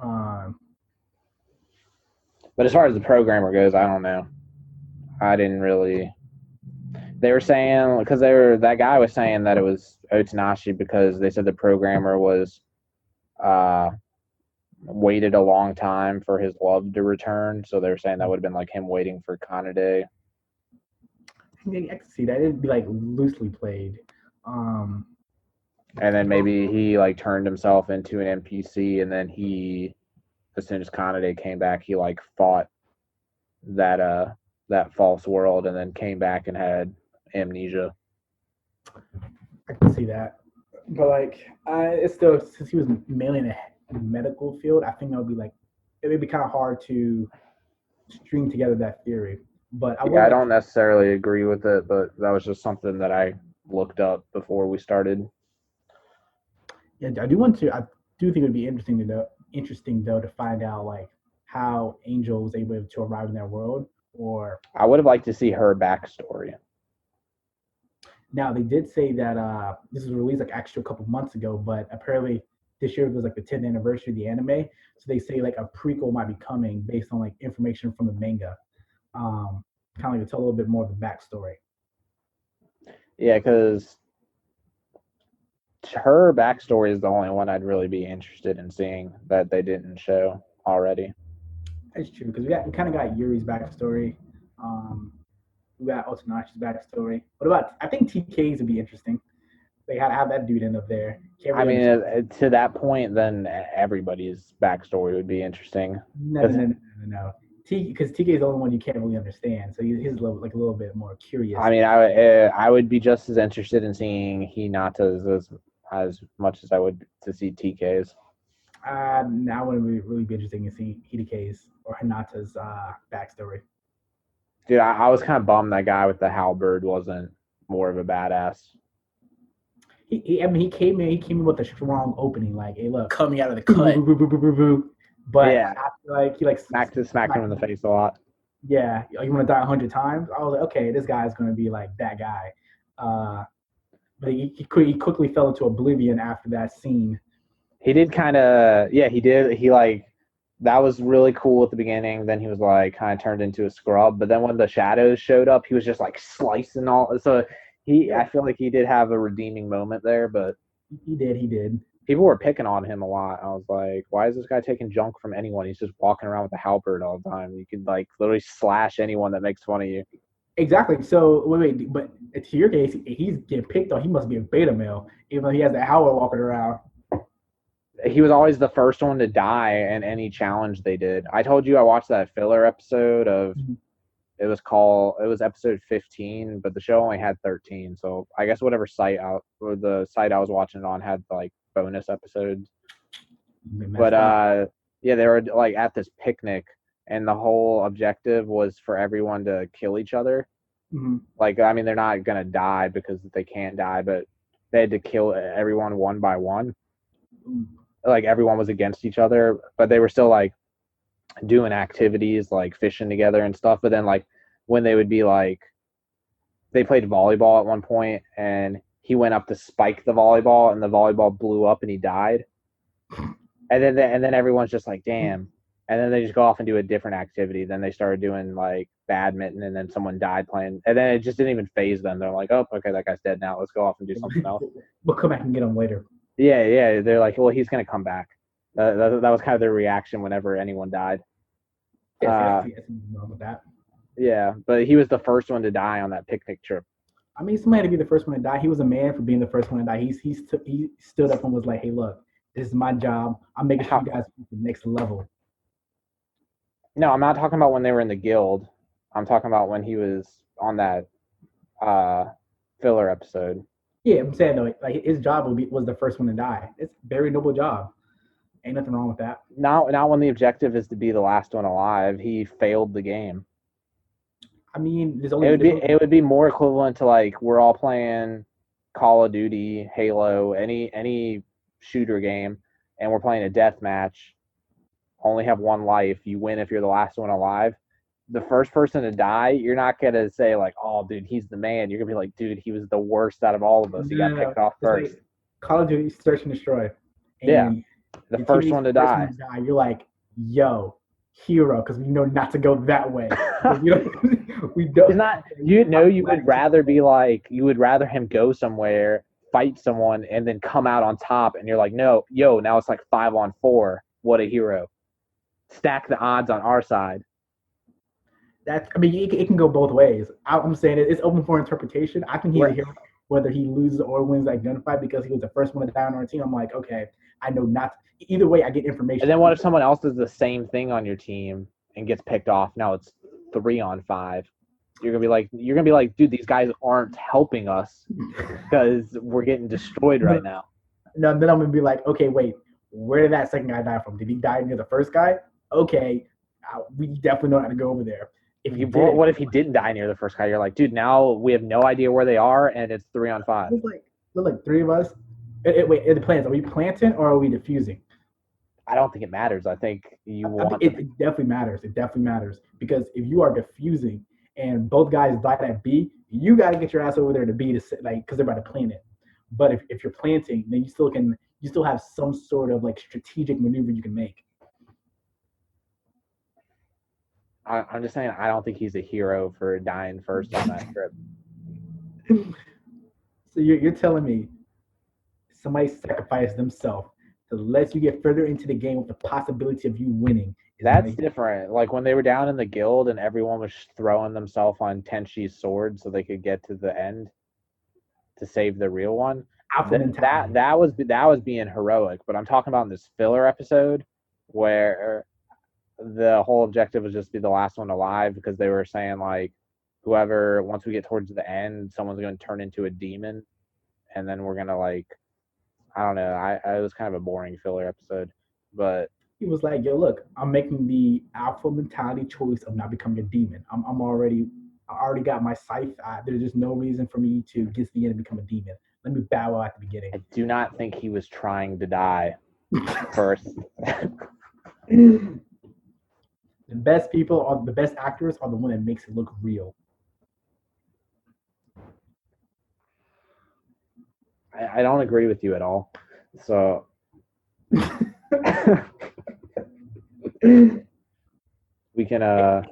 Um, But as far as the programmer goes, I don't know. I didn't really. They were saying because that guy was saying that it was Otanashi because they said the programmer was uh, waited a long time for his love to return. So they were saying that would have been like him waiting for Kanade. I can see that. It'd be like loosely played. Um, And then maybe he like turned himself into an NPC, and then he, as soon as Kanade came back, he like fought that that false world, and then came back and had amnesia. I can see that. But like, it's still since he was mainly in the medical field, I think that would be like it would be kind of hard to string together that theory. But I would Yeah, I like don't to, necessarily agree with it, but that was just something that I looked up before we started. yeah, I do want to. I do think it would be interesting to know, interesting though, to find out like how Angel was able to arrive in that world. Or I would have liked to see her backstory. now they did say that this was released like actually a couple months ago, but apparently this year was like the 10th anniversary of the anime. So they say like a prequel might be coming based on like information from the manga. Um, Kind of like to tell a little bit more of the backstory. Yeah, because her backstory is the only one I'd really be interested in seeing that they didn't show already. That's true because we kind of got Yuri's backstory. Um, we got Otonashi's backstory. What about I think TK's would be interesting. They had to have that dude end up there. Can't I really mean, understand. to that point, then everybody's backstory would be interesting. No, no, Because no, no, no, no. Because TK is the only one you can't really understand. So he's like a little bit more curious. I mean, I would be just as interested in seeing Hinata's as much as I would to see TK's. Now I would really be interested in seeing Hideka's or Hinata's backstory. Dude, I was kind of bummed that guy with the halberd wasn't more of a badass. I mean, he came in with a strong opening, like, hey, look, coming out of the cut, but Yeah, after, like he like smacked him in the face a lot. yeah, you want to die 100 times? I was like, okay, this guy's gonna be like that guy. Uh, but he quickly fell into oblivion after that scene. He did kind of, yeah, he did. He like that was really cool at the beginning. Then he was like kind of turned into a scrub. But then when the shadows showed up, he was just like slicing all. So I Yep, feel like he did have a redeeming moment there. But he did. He did. people were picking on him a lot. I was like, why is this guy taking junk from anyone? He's just walking around with a halberd all the time. You could like literally slash anyone that makes fun of you. Exactly. So wait, but to your case, he's getting picked on. He must be a beta male, even though he has that Howard walking around. He was always the first one to die in any challenge they did. I told you I watched that filler episode of It was episode 15, but the show only had 13. So I guess whatever the site I was watching it on had like bonus episodes. But yeah, they were like at this picnic, and the whole objective was for everyone to kill each other. Mm-hmm. Like, I mean, they're not gonna die because they can't die, but they had to kill everyone one by one. Like everyone was against each other, but they were still like doing activities like fishing together and stuff. But then like when they would be like, they played volleyball at one point, and he went up to spike the volleyball, and the volleyball blew up, and he died. And then everyone's just like, damn. And then they just go off and do a different activity. Then they started doing like badminton, and then someone died playing. And then it just didn't even phase them. They're like, oh, okay, that guy's dead now. Let's go off and do something else. We'll come back and get him later. Yeah. They're like, well, he's gonna come back. That was kind of their reaction whenever anyone died. Yes, wrong with that. Yeah, but he was the first one to die on that picnic trip. I mean, somebody to be the first one to die. He was a man for being the first one to die. He stood up and was like, "Hey, look, this is my job. I'm making sure you guys get to the next level." No, I'm not talking about when they were in the guild. I'm talking about when he was on that filler episode. Yeah, I'm saying though, like his job was the first one to die. It's a very noble job. Ain't nothing wrong with that. Not when the objective is to be the last one alive. He failed the game. I mean, it would be more equivalent to like we're all playing Call of Duty, Halo, any shooter game, and we're playing a death match. Only have one life. You win if you're the last one alive. The first person to die, you're not gonna say like, "Oh, dude, he's the man." You're gonna be like, "Dude, he was the worst out of all of us. He got picked off first." Like Call of Duty Search and Destroy. And yeah, the first one to die. You're like, "Yo, hero," because we know not to go that way. We don't. It's not. You would rather be like, you would rather him go somewhere, fight someone, and then come out on top, and you're like, no, now it's like 5-on-4. What a hero! Stack the odds on our side. I mean, it can go both ways. I'm saying it's open for interpretation. I think he's a hero whether he loses or wins that gunfight because he was the first one to die on our team. I'm like, okay, I know not. Either way, I get information. And then what if someone else does the same thing on your team and gets picked off? Now it's 3-on-5. You're gonna be like, dude, these guys aren't helping us because we're getting destroyed right now. No, then I'm gonna be like, okay, wait, where did that second guy die from? Did he die near the first guy? Okay, we definitely know how to go over there. What if he didn't die near the first guy? You're like, dude, now we have no idea where they are, and it's 3-on-5. There's like three of us. Wait, it depends. Are we planting or are we defusing? I don't think it matters. I think it definitely matters. It definitely matters because if you are defusing and both guys died at B, you got to get your ass over there to B to like because they're about to plant it. But if you're planting, then you still have some sort of like strategic maneuver you can make. I'm just saying I don't think he's a hero for dying first on that trip. So you're telling me somebody sacrificed themselves to let you get further into the game with the possibility of you winning. That's different. Like when they were down in the guild and everyone was throwing themselves on Tenshi's sword so they could get to the end to save the real one. That was being heroic. But I'm talking about in this filler episode where the whole objective was just to be the last one alive because they were saying like whoever once we get towards the end, someone's going to turn into a demon, and then we're gonna like I don't know. I it was kind of a boring filler episode, but he was like, "Yo, look, I'm making the alpha mentality choice of not becoming a demon. I already got my scythe. There's just no reason for me to get to the end and become a demon. Let me bow out at the beginning." I do not think he was trying to die first. The best people are the best actors are the one that makes it look real. I don't agree with you at all. So we can I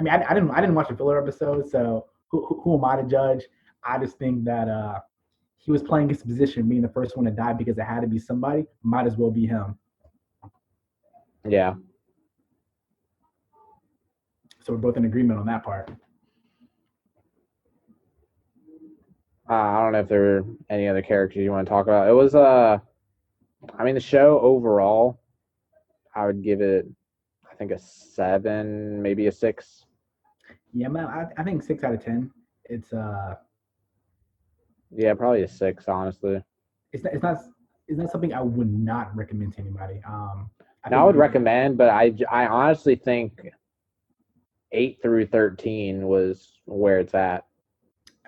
mean, I didn't watch the filler episode, so who am I to judge? I just think that he was playing his position, being the first one to die because it had to be somebody. Might as well be him. Yeah. So we're both in agreement on that part. I don't know if there were any other characters you want to talk about. It was I mean the show overall, I would give it I think a 7, maybe a 6. Yeah, man, I think 6 out of 10. It's Yeah, probably a 6, honestly. it's not it's not it's not something I would not recommend to anybody. I Now I think would you recommend, but I honestly think 8 through 13 was where it's at.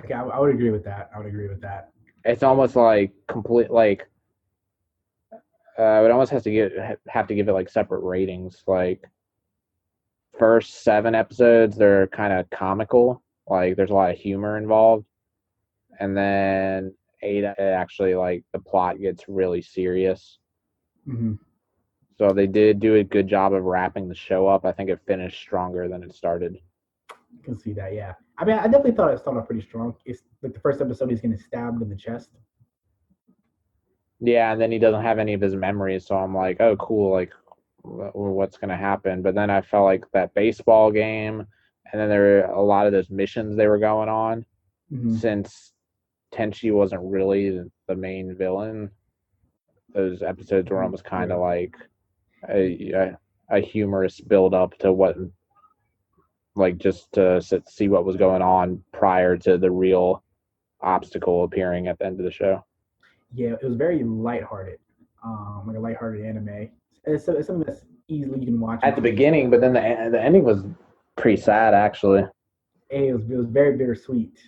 okay, I would agree with that. I would agree with that. It's almost like complete like it almost has to have to give it like separate ratings. Like first 7 episodes, they're kind of comical. Like there's a lot of humor involved, and then 8, it actually like the plot gets really serious. Hmm. So they did do a good job of wrapping the show up. I think it finished stronger than it started. I can see that. Yeah, I mean, I definitely thought it started off pretty strong. It's like the first episode, he's getting stabbed in the chest. Yeah, and then he doesn't have any of his memories, so I'm like, oh, cool. Like, what's gonna happen? But then I felt like that baseball game, and then there were a lot of those missions they were going on. Hmm. Since Tenchi wasn't really the main villain, those episodes were almost kind Yeah. of like a humorous build up to what, like, just to see what was going on prior to the real obstacle appearing at the end of the show. Yeah, it was very lighthearted, like a lighthearted anime. It's something that's easily you can watch At the into. beginning, but then the ending was pretty sad, actually. It was very bittersweet,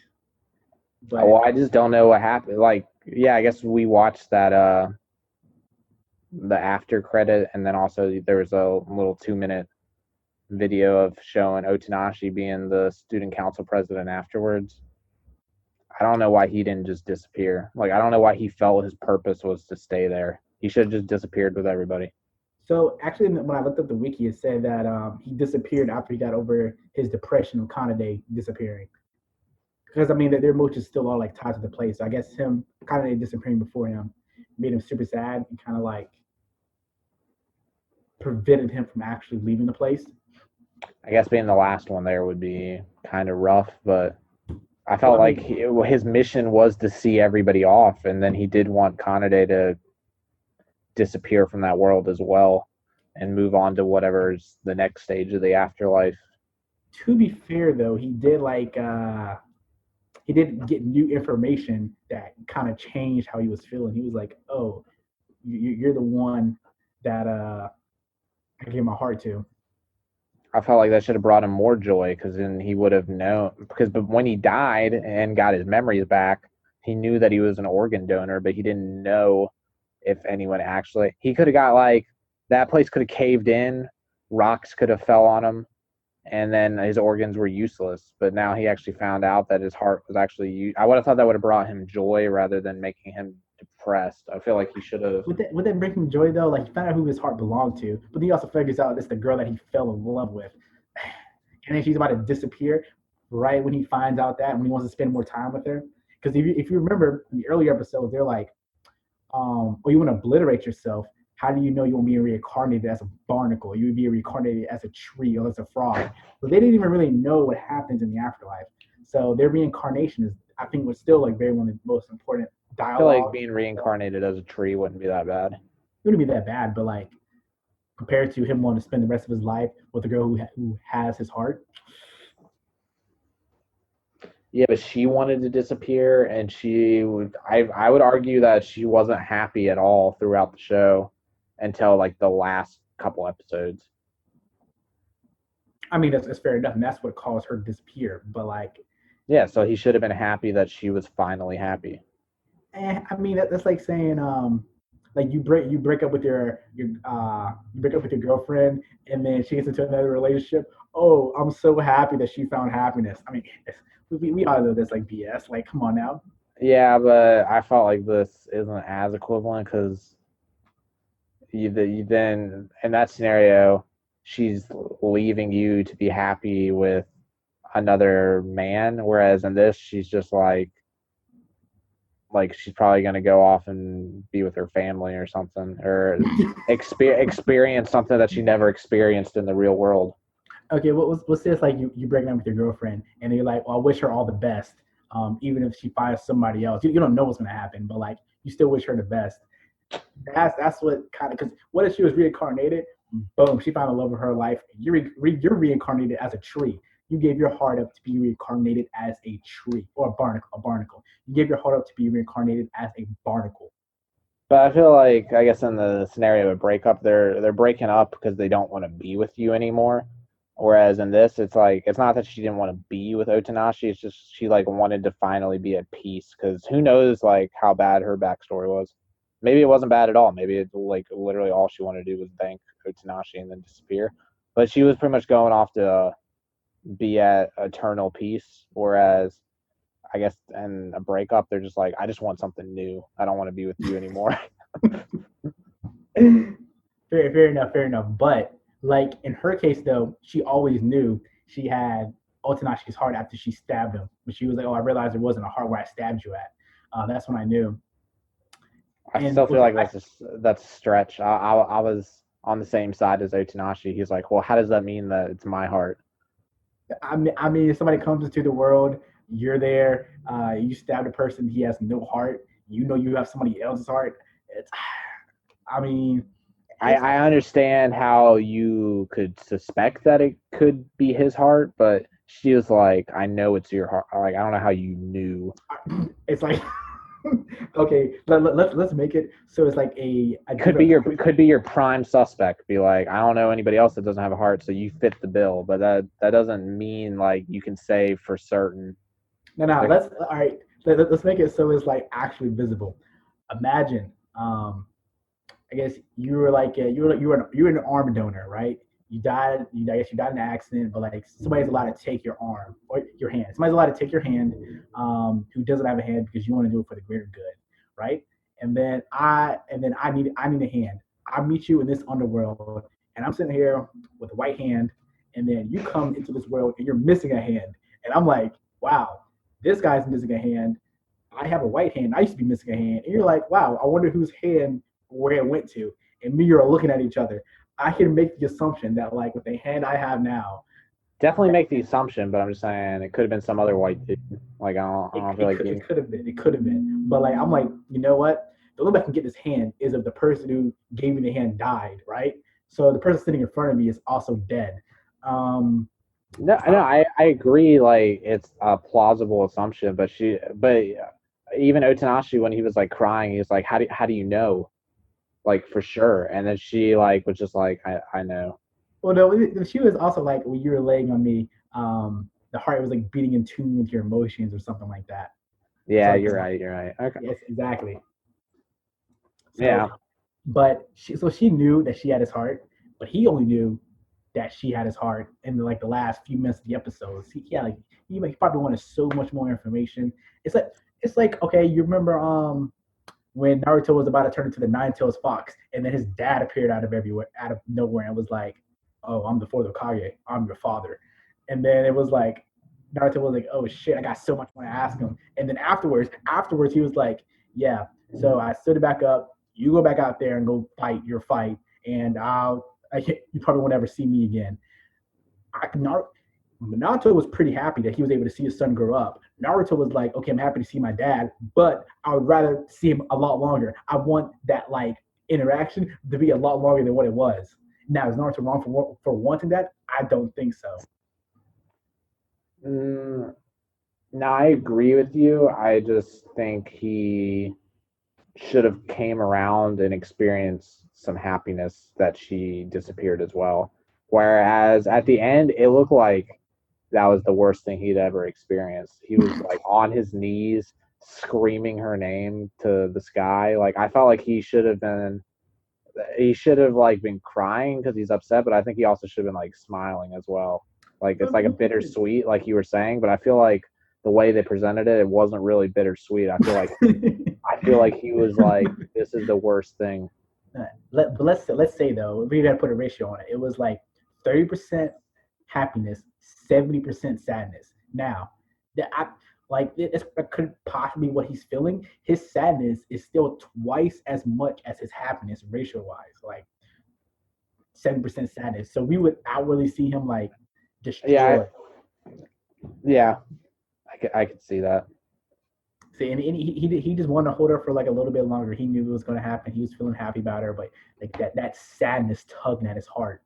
Well, but I just don't know what happened. Like, yeah, I guess we watched that the after credit, and then also there was a little 2 minute video of showing Otanashi being the student council president afterwards. I don't know why he didn't just disappear. Like, I don't know why he felt his purpose was to stay there. He should have just disappeared with everybody. so actually, when I looked up the wiki, it said that he disappeared after he got over his depression of Kanade disappearing. Because I mean, their emotions still all like tied to the place. So I guess him Kanade disappearing before him made him super sad and kind of like prevented him from actually leaving the place. I guess being the last one there would be kind of rough, but I Well, felt I like mean, his mission was to see everybody off, and then he did want Kanade to disappear from that world as well and move on to whatever's the next stage of the afterlife. to be fair though, he did get new information that kind of changed how he was feeling. He was like, "Oh, you're the one that I gave my heart to." I felt like that should have brought him more joy because then he would have known. Because but when he died and got his memories back, he knew that he was an organ donor, but he didn't know if anyone actually. He could have got like that place could have caved in, rocks could have fell on him, and then his organs were useless. But now he actually found out that his heart was actually. I would have thought that would have brought him joy rather than making him depressed. I feel like he should have. Would that bring him joy though? Like he found out who his heart belonged to, but then he also figures out it's the girl that he fell in love with, and then she's about to disappear right when he finds out that, and when he wants to spend more time with her. Because if you remember in the earlier episodes, they're like, or you want to obliterate yourself. How do you know you won't be reincarnated as a barnacle? You would be reincarnated as a tree or as a frog. So they didn't even really know what happens in the afterlife. So their reincarnation is, I think, was still like very one of the most important I feel like dialogue. being reincarnated as a tree wouldn't be that bad. It wouldn't be that bad, but like compared to him wanting to spend the rest of his life with a girl who has his heart. Yeah, but she wanted to disappear, and she would. I would argue that she wasn't happy at all throughout the show until like the last couple episodes. I mean, that's fair enough, and that's what caused her to disappear. But like, Yeah, so he should have been happy that she was finally happy. I mean, that's like saying, like you break up with you break up with your girlfriend, and then she gets into another relationship. Oh, I'm so happy that she found happiness. I mean, we all know that's like BS. Like, come on now. Yeah, but I felt like this isn't as equivalent because you then in that scenario, she's leaving you to be happy with another man, whereas in this, she's just like she's probably going to go off and be with her family or something or experience something that she never experienced in the real world. Okay, what's this like you breaking up with your girlfriend, and you're like, well, I wish her all the best. Even if she finds somebody else, you don't know what's gonna happen, but like you still wish her the best. That's what kind of because what if she was reincarnated? Boom, she found the love of her life. You're reincarnated as a tree. You gave your heart up to be reincarnated as a tree or a barnacle. A barnacle. You gave your heart up to be reincarnated as a barnacle. But I feel like, I guess in the scenario of a breakup, they're breaking up because they don't want to be with you anymore. Whereas in this, it's like it's not that she didn't want to be with Otanashi. It's just she like wanted to finally be at peace. Because who knows like how bad her backstory was. Maybe it wasn't bad at all. Maybe it's like literally all she wanted to do was thank Otanashi and then disappear. But she was pretty much going off to be at eternal peace. Whereas I guess in a breakup, they're just like, I just want something new. I don't want to be with you anymore. Fair enough, fair enough. But like in her case, though, she always knew she had Otanashi's heart after she stabbed him. But she was like, "Oh, I realized it wasn't a heart where I stabbed you at." That's when I knew. I And still feel like that's a stretch. I was on the same side as Otanashi. He's like, well, how does that mean that it's my heart? I mean, if somebody comes into the world, you're there. You stabbed a person. He has no heart. You know you have somebody else's heart. It's, I mean, it's I understand how you could suspect that it could be his heart, but she was like, I know it's your heart. Like, I don't know how you knew. it's like okay, let's make it so it's like a different. Could be your prime suspect. Be like, I don't know anybody else that doesn't have a heart, so you fit the bill. But that doesn't mean like you can say for certain. No. Like, Let's all right. Let's make it so it's like actually visible. Imagine, I guess you were like you were an arm donor, right? You died. I guess you died in an accident, but like somebody's allowed to take your arm or your hand. Somebody's allowed to take your hand, who doesn't have a hand because you want to do it for the greater good, right? And then I need a hand. I meet you in this underworld, and I'm sitting here with a white hand, and then you come into this world and you're missing a hand, and I'm like, wow, this guy's missing a hand. I have a white hand. I used to be missing a hand, and you're like, wow, I wonder whose hand where it went to, and me are looking at each other. I can make the assumption that like with the hand I have now, definitely make the assumption, but I'm just saying it could have been some other white dude. Like, I don't feel like it you. could have been. It could have been. But like I'm like, you know what? The only way I can get this hand is if the person who gave me the hand died, right? So the person sitting in front of me is also dead. Um, No, no, I agree. Like, it's a plausible assumption, but even Otanashi, when he was like crying, he was like, how do you know, like for sure? And then she like was just like, I know. well, no, she was also like when you were laying on me. The heart was like beating in tune with your emotions or something like that. So Yeah, like, you're right. You're right. Okay. yes, exactly. So Yeah. but she knew that she had his heart, but he only knew that she had his heart in like the last few minutes of the episodes. He probably wanted so much more information. It's like okay, you remember when Naruto was about to turn into the Nine Tails Fox, and then his dad appeared out of nowhere, and was like, "Oh, I'm the fourth Hokage. I'm your father." And then it was like Naruto was like, "Oh shit, I got so much more to ask him." And then afterwards, he was like, "Yeah, so I stood it back up. You go back out there and go fight your fight, and you probably won't ever see me again." Naruto was pretty happy that he was able to see his son grow up. Naruto was like, okay, I'm happy to see my dad, but I would rather see him a lot longer. I want that like interaction to be a lot longer than what it was. Now, is Naruto wrong for wanting that? I don't think so. Mm, no, I agree with you. I just think he should have came around and experienced some happiness that she disappeared as well. Whereas at the end, it looked like that was the worst thing he'd ever experienced. He was like on his knees screaming her name to the sky. Like, I felt like he should have like been crying because he's upset, but I think he also should have been like smiling as well. Like, it's like a bittersweet, like you were saying, but I feel like the way they presented it, it wasn't really bittersweet. I feel like he was like, this is the worst thing. Let's say though, we got to put a ratio on it. It was like 30% happiness, 70% sadness. Now, that I, like that could possibly be what he's feeling. His sadness is still twice as much as his happiness ratio wise, like 7% sadness. So we would outwardly see him like Yeah, destroyed. yeah, I could see that. See, and he just wanted to hold her for like a little bit longer. He knew it was going to happen. He was feeling happy about her, but like that sadness tugging at his heart.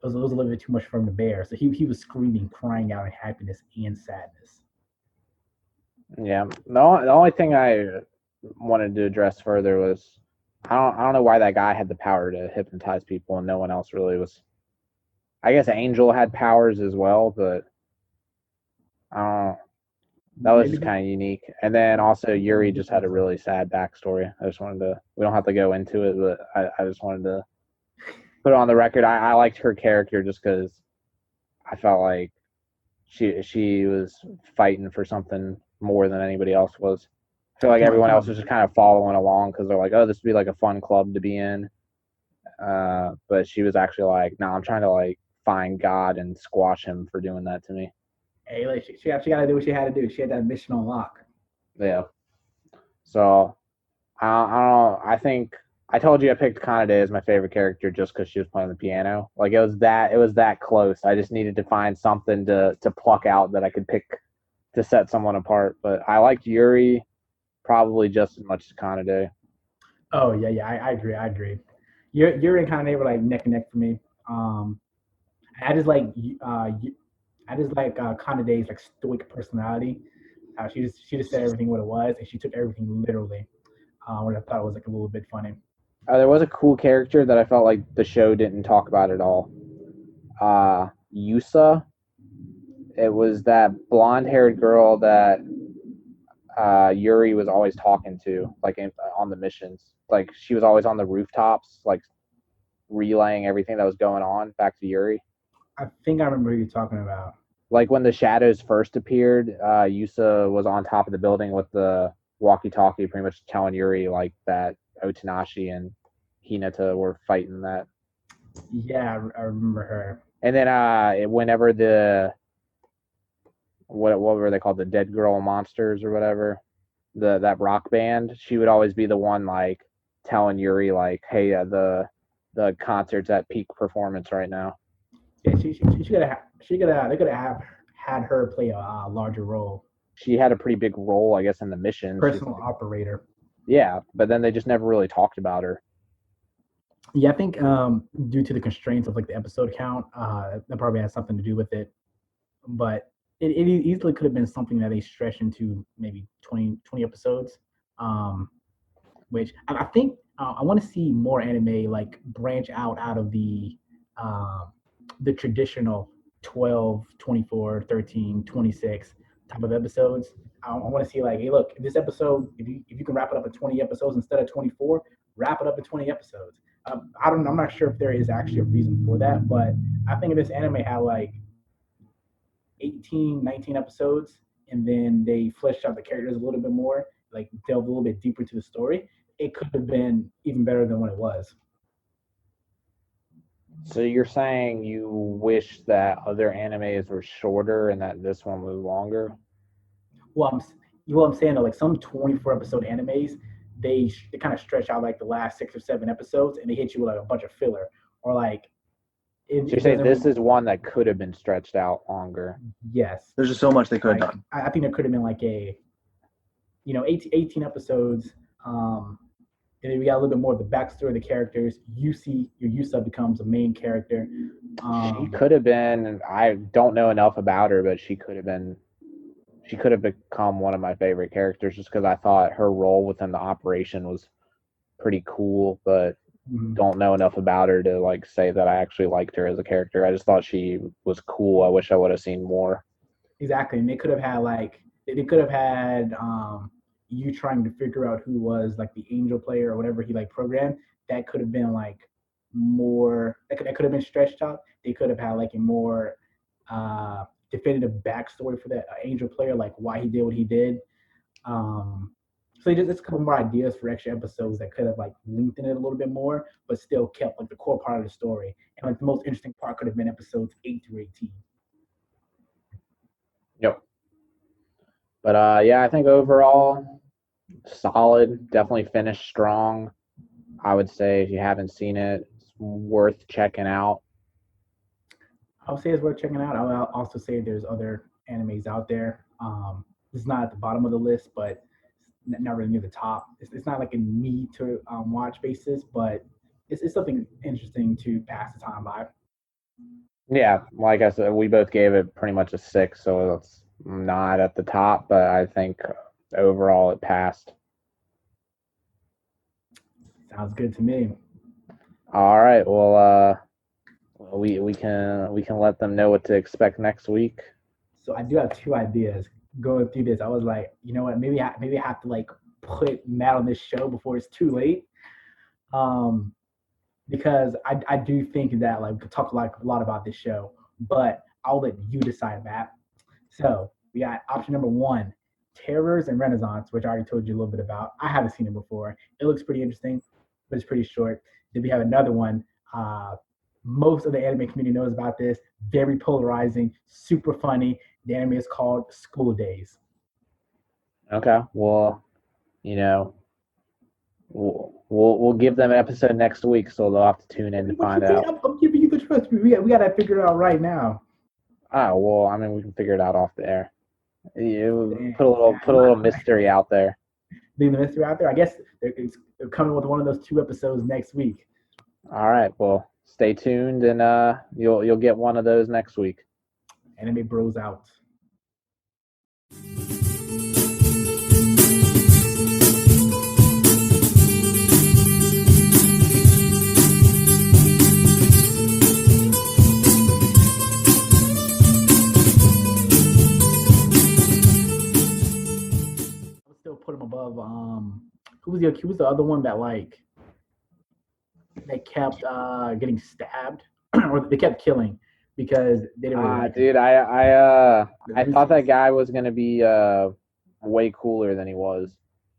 it was a little bit too much for him to bear. So he was screaming, crying out in happiness and sadness. Yeah. The only thing I wanted to address further was I don't know why that guy had the power to hypnotize people and no one else really was. I guess Angel had powers as well, but I don't. That was Maybe just kind of unique. And then also Yuri just had a really sad backstory. I just wanted to. We don't have to go into it, but I just wanted to put it on the record. I liked her character just because I felt like she was fighting for something more than anybody else was. I feel like everyone else was just kind of following along because they're like, oh, this would be like a fun club to be in. But she was actually like, no, I'm trying to like find God and squash him for doing that to me. hey, like she got to do what she had to do. She had that mission on lock. Yeah. So I don't know. I think I told you I picked Kanade as my favorite character just because she was playing the piano. Like it was that close. I just needed to find something to pluck out that I could pick to set someone apart. But I liked Yuri probably just as much as Kanade. Oh yeah, yeah, I agree. I agree. You're in kind of like neck and neck for me. Um, I just like I just like Kanade's like stoic personality. She just said everything what it was, and she took everything literally. Which I thought was like a little bit funny. There was a cool character that I felt like the show didn't talk about at all. Yusa. It was that blonde-haired girl that Yuri was always talking to, like on the missions. Like she was always on the rooftops, like relaying everything that was going on back to Yuri. I think I remember who you're talking about. Like when the shadows first appeared, Yusa was on top of the building with the walkie-talkie, pretty much telling Yuri like that Otanashi and Hinata were fighting that. Yeah, I remember her. And then whenever the what were they called, the Dead Girl Monsters or whatever, that rock band, she would always be the one like telling Yuri like, hey, the concert's at peak performance right now. Yeah, she could have they could have had her play a larger role. She had a pretty big role, I guess, in the mission. She's Personal operator. yeah, but then they just never really talked about her. Yeah, I think due to the constraints of like the episode count, that probably has something to do with it. But it easily could have been something that they stretched into maybe 20 episodes. Um, which I think I want to see more anime like branch out of the traditional 12, 24, 13, 26 type of episodes. I want to see like, hey, look, this episode, if you can wrap it up in 20 episodes instead of 24, wrap it up in 20 episodes. I'm not sure if there is actually a reason for that, but I think if this anime had like 18, 19 episodes, and then they fleshed out the characters a little bit more, like delved a little bit deeper into the story, it could have been even better than what it was. So you're saying you wish that other animes were shorter and that this one was longer? Well, I'm saying that like some 24 episode animes, they kind of stretch out like the last 6 or 7 episodes, and they hit you with like a bunch of filler, or like So you're it saying doesn't this really. is one that could have been stretched out longer? Yes, There's just so much they could have like done. I think there could have been like a 18 episodes. And then we got a little bit more of the backstory of the characters. Your Yusa becomes a main character. She Um, could have been. I don't know enough about her, but she could have been. She could have become one of my favorite characters just because I thought her role within the operation was pretty cool. But don't know enough about her to like say that I actually liked her as a character. I just thought she was cool. I wish I would have seen more. exactly, and they could have had like they could have had you trying to figure out who was like the angel player or whatever he like programmed. That could have been like more. That could have been stretched out. They could have had like a more definitive backstory for that angel player, like why he did what he did. Um, so just a couple more ideas for extra episodes that could have like lengthened it a little bit more, but still kept like the core part of the story. And like the most interesting part could have been episodes 8 through 18. Yep. But yeah, I think overall solid. Definitely finished strong. I would say if you haven't seen it, it's worth checking out. I'll say it's worth checking out. I'll also say there's other animes out there. It's not at the bottom of the list, but not really near the top. It's not like a need to watch basis, but it's something interesting to pass the time by. Yeah, like I said, we both gave it pretty much a 6, so it's not at the top, but I think overall it passed. Sounds good to me. All right, well, we can let them know what to expect next week. So I do have two ideas. Going through this, I was like, you know what? Maybe I have to like put Matt on this show before it's too late. Um, because I do think that like we could talk like a lot about this show, but I'll let you decide, Matt. So we got option number one, Terrors and Renaissance, which I already told you a little bit about. I haven't seen it before. It looks pretty interesting, but it's pretty short. Then we have another one. Most of the anime community knows about this. Very polarizing, super funny. The anime is called School Days. Okay, well, you know, we'll give them an episode next week, so they'll have to tune in to What you find mean? out. I'm giving you the trust. We got to figure it out right now. Oh well, I mean, we can figure it out off the air. You Dang, put a little mystery out there. leave the mystery out there. I guess they're coming with one of those two episodes next week. All right, well, stay tuned, and you'll get one of those next week. Anime Bros out. I would still put him above. Who was the other one that like they kept getting stabbed or they kept killing because they didn't really Ah, like him. dude, The I thought that Lucy's. guy was gonna be way cooler than he was.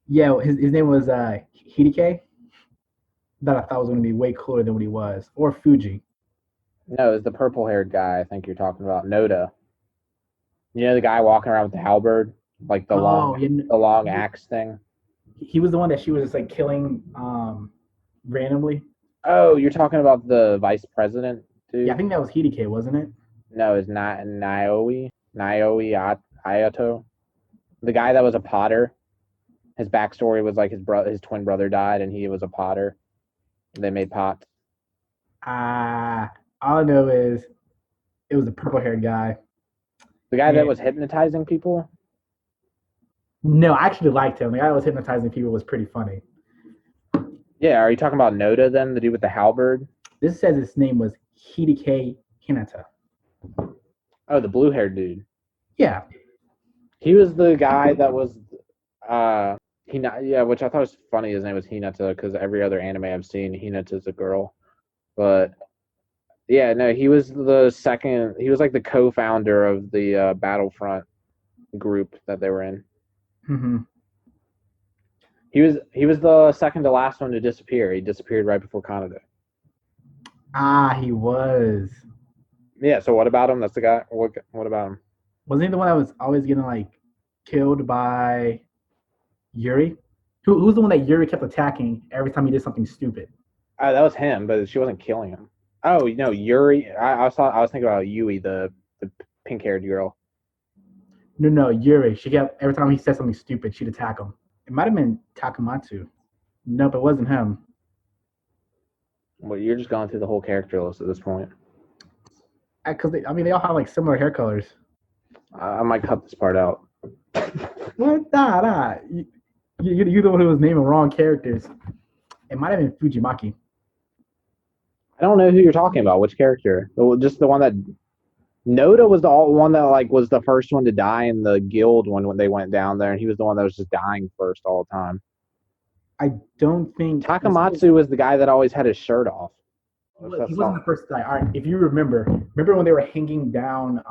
Yeah, his name was Hidike. That I thought was going to be way cooler than what he was, or Fuji. No, it's the purple haired guy. I think you're talking about Noda. You know the guy walking around with the halberd, like Oh, yeah, the long axe thing. he was the one that she was just like killing randomly. Oh, you're talking about the vice president Yeah, I dude? think that was Hidike, wasn't it? No, it's not Naoi Ayato. The guy that was a potter. His backstory was like his twin brother died, and he was a potter. They made pots. All I know is it was the purple haired guy. The guy that And was hypnotizing people. no, I actually liked him. The guy that was hypnotizing people was pretty funny. Yeah, are you talking about Noda then, the dude with the halberd? This says his name was Hideke Hinata. Oh, the blue haired dude. Yeah. He was the guy that was yeah, which I thought was funny. His name was Hinata because every other anime I've seen, Hinata's a girl. But yeah, no, he was the second. He was like the co-founder of the Battlefront group that they were in. Mm-hmm. He was the second to last one to disappear. He disappeared right before Kanade. He was. Yeah. So what about him? That's the guy. What about him? Wasn't he the one that was always getting like killed by Yuri? Who's the one that Yuri kept attacking every time he did something stupid? Oh, that was him, but she wasn't killing him. Oh, Yuri. I was thinking about Yui, the pink haired girl. No, no, Yuri. She kept every time he said something stupid, she'd attack him. It might have been Takamatsu. Nope, it wasn't him. Well, you're just going through the whole character list at this point. Because I mean, they all have like similar hair colors. I might cut this part out. What? Nah. You're the one who was naming wrong characters. It might have been Fujimaki. I don't know who you're talking about. Which character? Just the one that Noda was the one that like was the first one to die in the guild when they went down there, and he was the one that was just dying first all the time. I don't think Takamatsu was the guy that always had his shirt off. he wasn't the first guy. All right, if you remember when they were hanging down,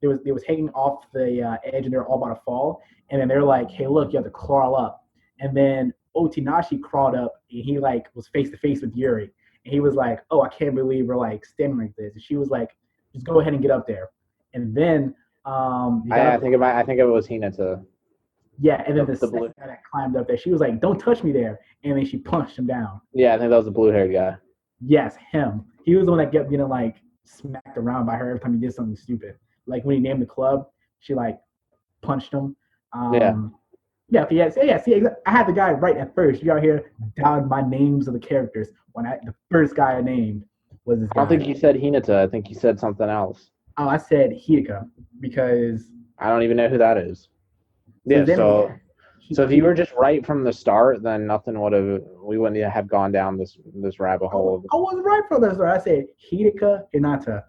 they was hanging off the edge and they were all about to fall, and then they're like, "Hey, look, you have to crawl up." And then Otinashi crawled up, and he like was face to face with Yuri, and he was like, "Oh, I can't believe we're like standing like this." And she was like, "Just go ahead and get up there." And then he got up. I think it was Hinata. Yeah, and then the The second blue. guy that climbed up there, she was like, "Don't touch me there," and then she punched him down. Yeah, I think that was the blue haired guy. Yes, him. He was the one that kept getting like smacked around by her every time he did something stupid. Like when he named the club, she like punched him. Yeah. Yeah, see, I had the guy right at first. You out here down my names of the characters when the first guy I named. was this I don't think guy. you said Hinata. I think you said something else. Oh, I said Hideka because I don't even know who that is. so Yeah, his name is so if you were Hideka. just right from the start, then nothing would have we wouldn't have gone down this rabbit hole. I was right for this. I said Hideka Hinata,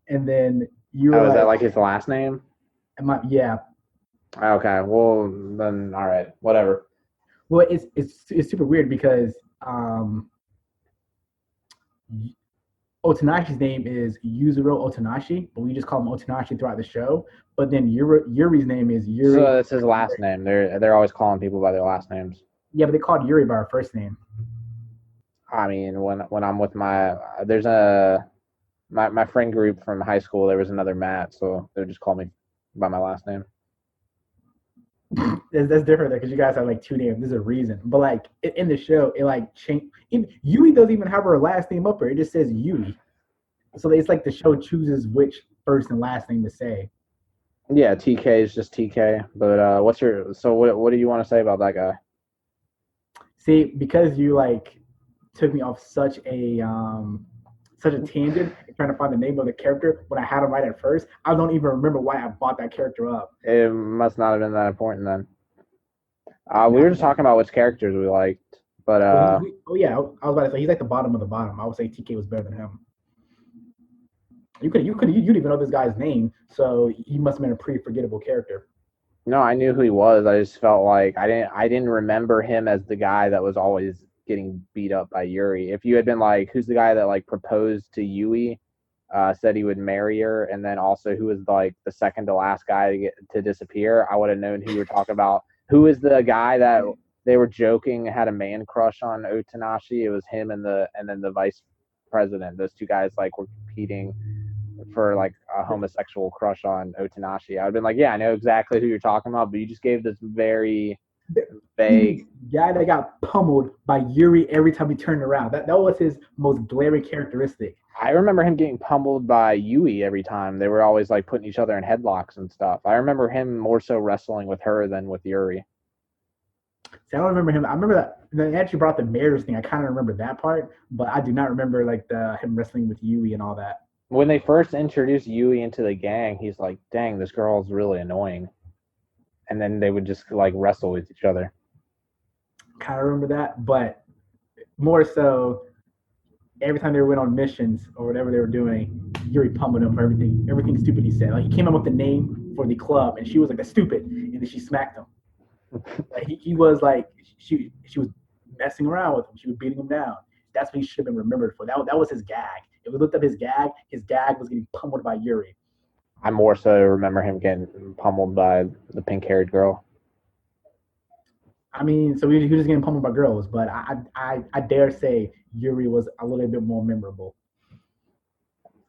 and then you were Oh, is that like, like his last name? yeah. Okay, well then, all right, whatever. Well, it's super weird because Otonashi's name is Yuzuro Otonashi, but we just call him Otonashi throughout the show. But then Yuri's name is So Yuri. that's his last name. They're always calling people by their last names. Yeah, but they called Yuri by her first name. I mean, when I'm with there's a my friend group from high school. There was another Matt, so they would just call me by my last name. That's different because you guys have like two names. There's a reason, but like in the show, it like change. Yui doesn't even have her last name up there. It just says Yui. So it's like the show chooses which first and last name to say. Yeah, TK is just TK. But what do you want to say about that guy? See, because you like took me off such a tangent trying to find the name of the character when I had him right at first. I don't even remember why I bought that character up. It must not have been that important then. We Nah, were just talking about which characters we liked, but oh yeah, I was about to say he's like the bottom of the bottom. I would say TK was better than him. You didn't even know this guy's name, so he must have been a pretty forgettable character. no, I knew who he was. I just felt like I didn't remember him as the guy that was always getting beat up by Yuri. If you had been like, who's the guy that like proposed to Yui, said he would marry her, and then also who was like the second to last guy to disappear, I would have known who you were talking about. Who is the guy that they were joking had a man crush on Otanashi? It was him and then the vice president. Those two guys like were competing for like a homosexual crush on Otanashi. I've been like, yeah, I know exactly who you're talking about, but you just gave this very You mean vague. guy that got pummeled by Yuri every time he turned around? That was his most glaring characteristic. I remember him getting pummeled by Yui every time. They were always like putting each other in headlocks and stuff. I remember him more so wrestling with her than with Yuri. See, I don't remember him. I remember that they actually brought the mayor's thing. I kind of remember that part, but I do not remember like the him wrestling with Yui and all that. When they first introduced Yui into the gang, he's like, dang, this girl's really annoying. And then they would just like wrestle with each other. Kind of remember that, but more so every time they went on missions or whatever they were doing, Yuri pummeled him for everything stupid he said. Like he came up with the name for the club, and she was like, "That's stupid," and then she smacked him. Like he was like she was messing around with him. She was beating him down. That's what he should have been remembered for. That was his gag. If we looked up his gag was getting pummeled by Yuri. I more so remember him getting pummeled by the pink haired girl. I mean, so he was just getting pummeled by girls, but I dare say Yuri was a little bit more memorable.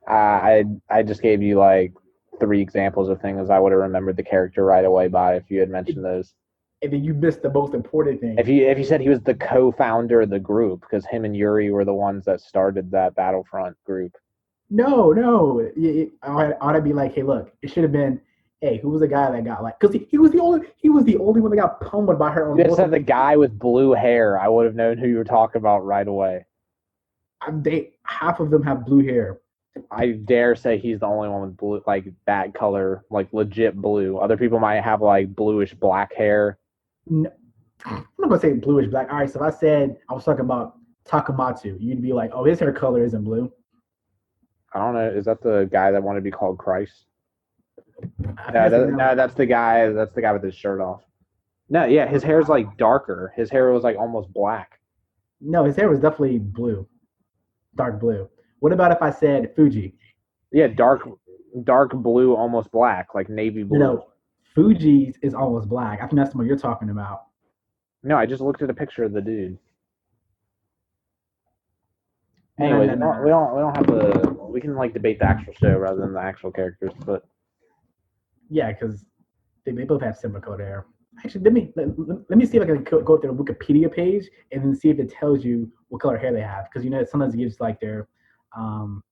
I just gave you like three examples of things I would have remembered the character right away by if you had mentioned those. And then you missed the most important thing. If you said he was the co-founder of the group, because him and Yuri were the ones that started that Battlefront group. No. I ought to be like, hey, look, it should have been, hey, who was the guy that got like, because he was the only one that got pummeled by her You on had both. said the guy with blue hair, I would have known who you were talking about right away. They half of them have blue hair. I dare say he's the only one with blue, like that color, like legit blue. Other people might have like bluish black hair. No, I'm not gonna say bluish black. All right, so if I said I was talking about Takamatsu, you'd be like, oh, his hair color isn't blue. I don't know. Is that the guy that wanted to be called Christ? I think No, that's the guy. no, that's the guy. That's the guy with his shirt off. No, yeah, his hair's like darker. His hair was like almost black. No, his hair was definitely blue, dark blue. What about if I said Fuji? Yeah, dark blue, almost black, like navy No, blue. no, Fuji's is almost black. I think that's the one you're talking about. No, I just looked at a picture of the dude. No, no, Anyways, no, no, no. we don't have to. We can like debate the actual show rather than the actual characters. But Yeah, because they both have similar color hair. Actually, let me see if I can go through the Wikipedia page and then see if it tells you what color hair they have. Because you know sometimes it gives like their um,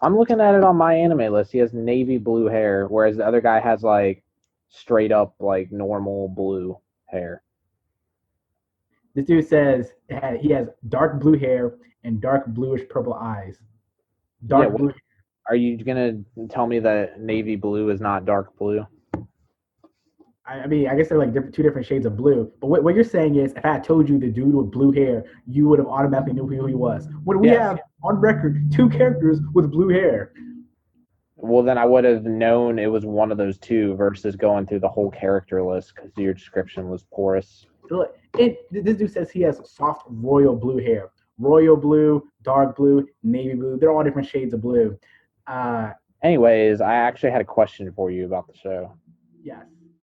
I'm looking at it on my anime list. He has navy blue hair, whereas the other guy has like straight up like normal blue hair. this dude says he has dark blue hair and dark bluish purple eyes. Yeah, Dark blue. are you gonna tell me that navy blue is not dark blue? I mean, I guess they're like two different shades of blue. But what you're saying is, if I had told you the dude with blue hair, you would have automatically knew who he was. When we Yes. have on record two characters with blue hair. Well, then I would have known it was one of those two versus going through the whole character list because your description was porous. Look, this dude says he has soft royal blue hair. Royal blue, dark blue, navy blue. They're all different shades of blue. Uh, Anyways, I actually had a question for you about the show. yes.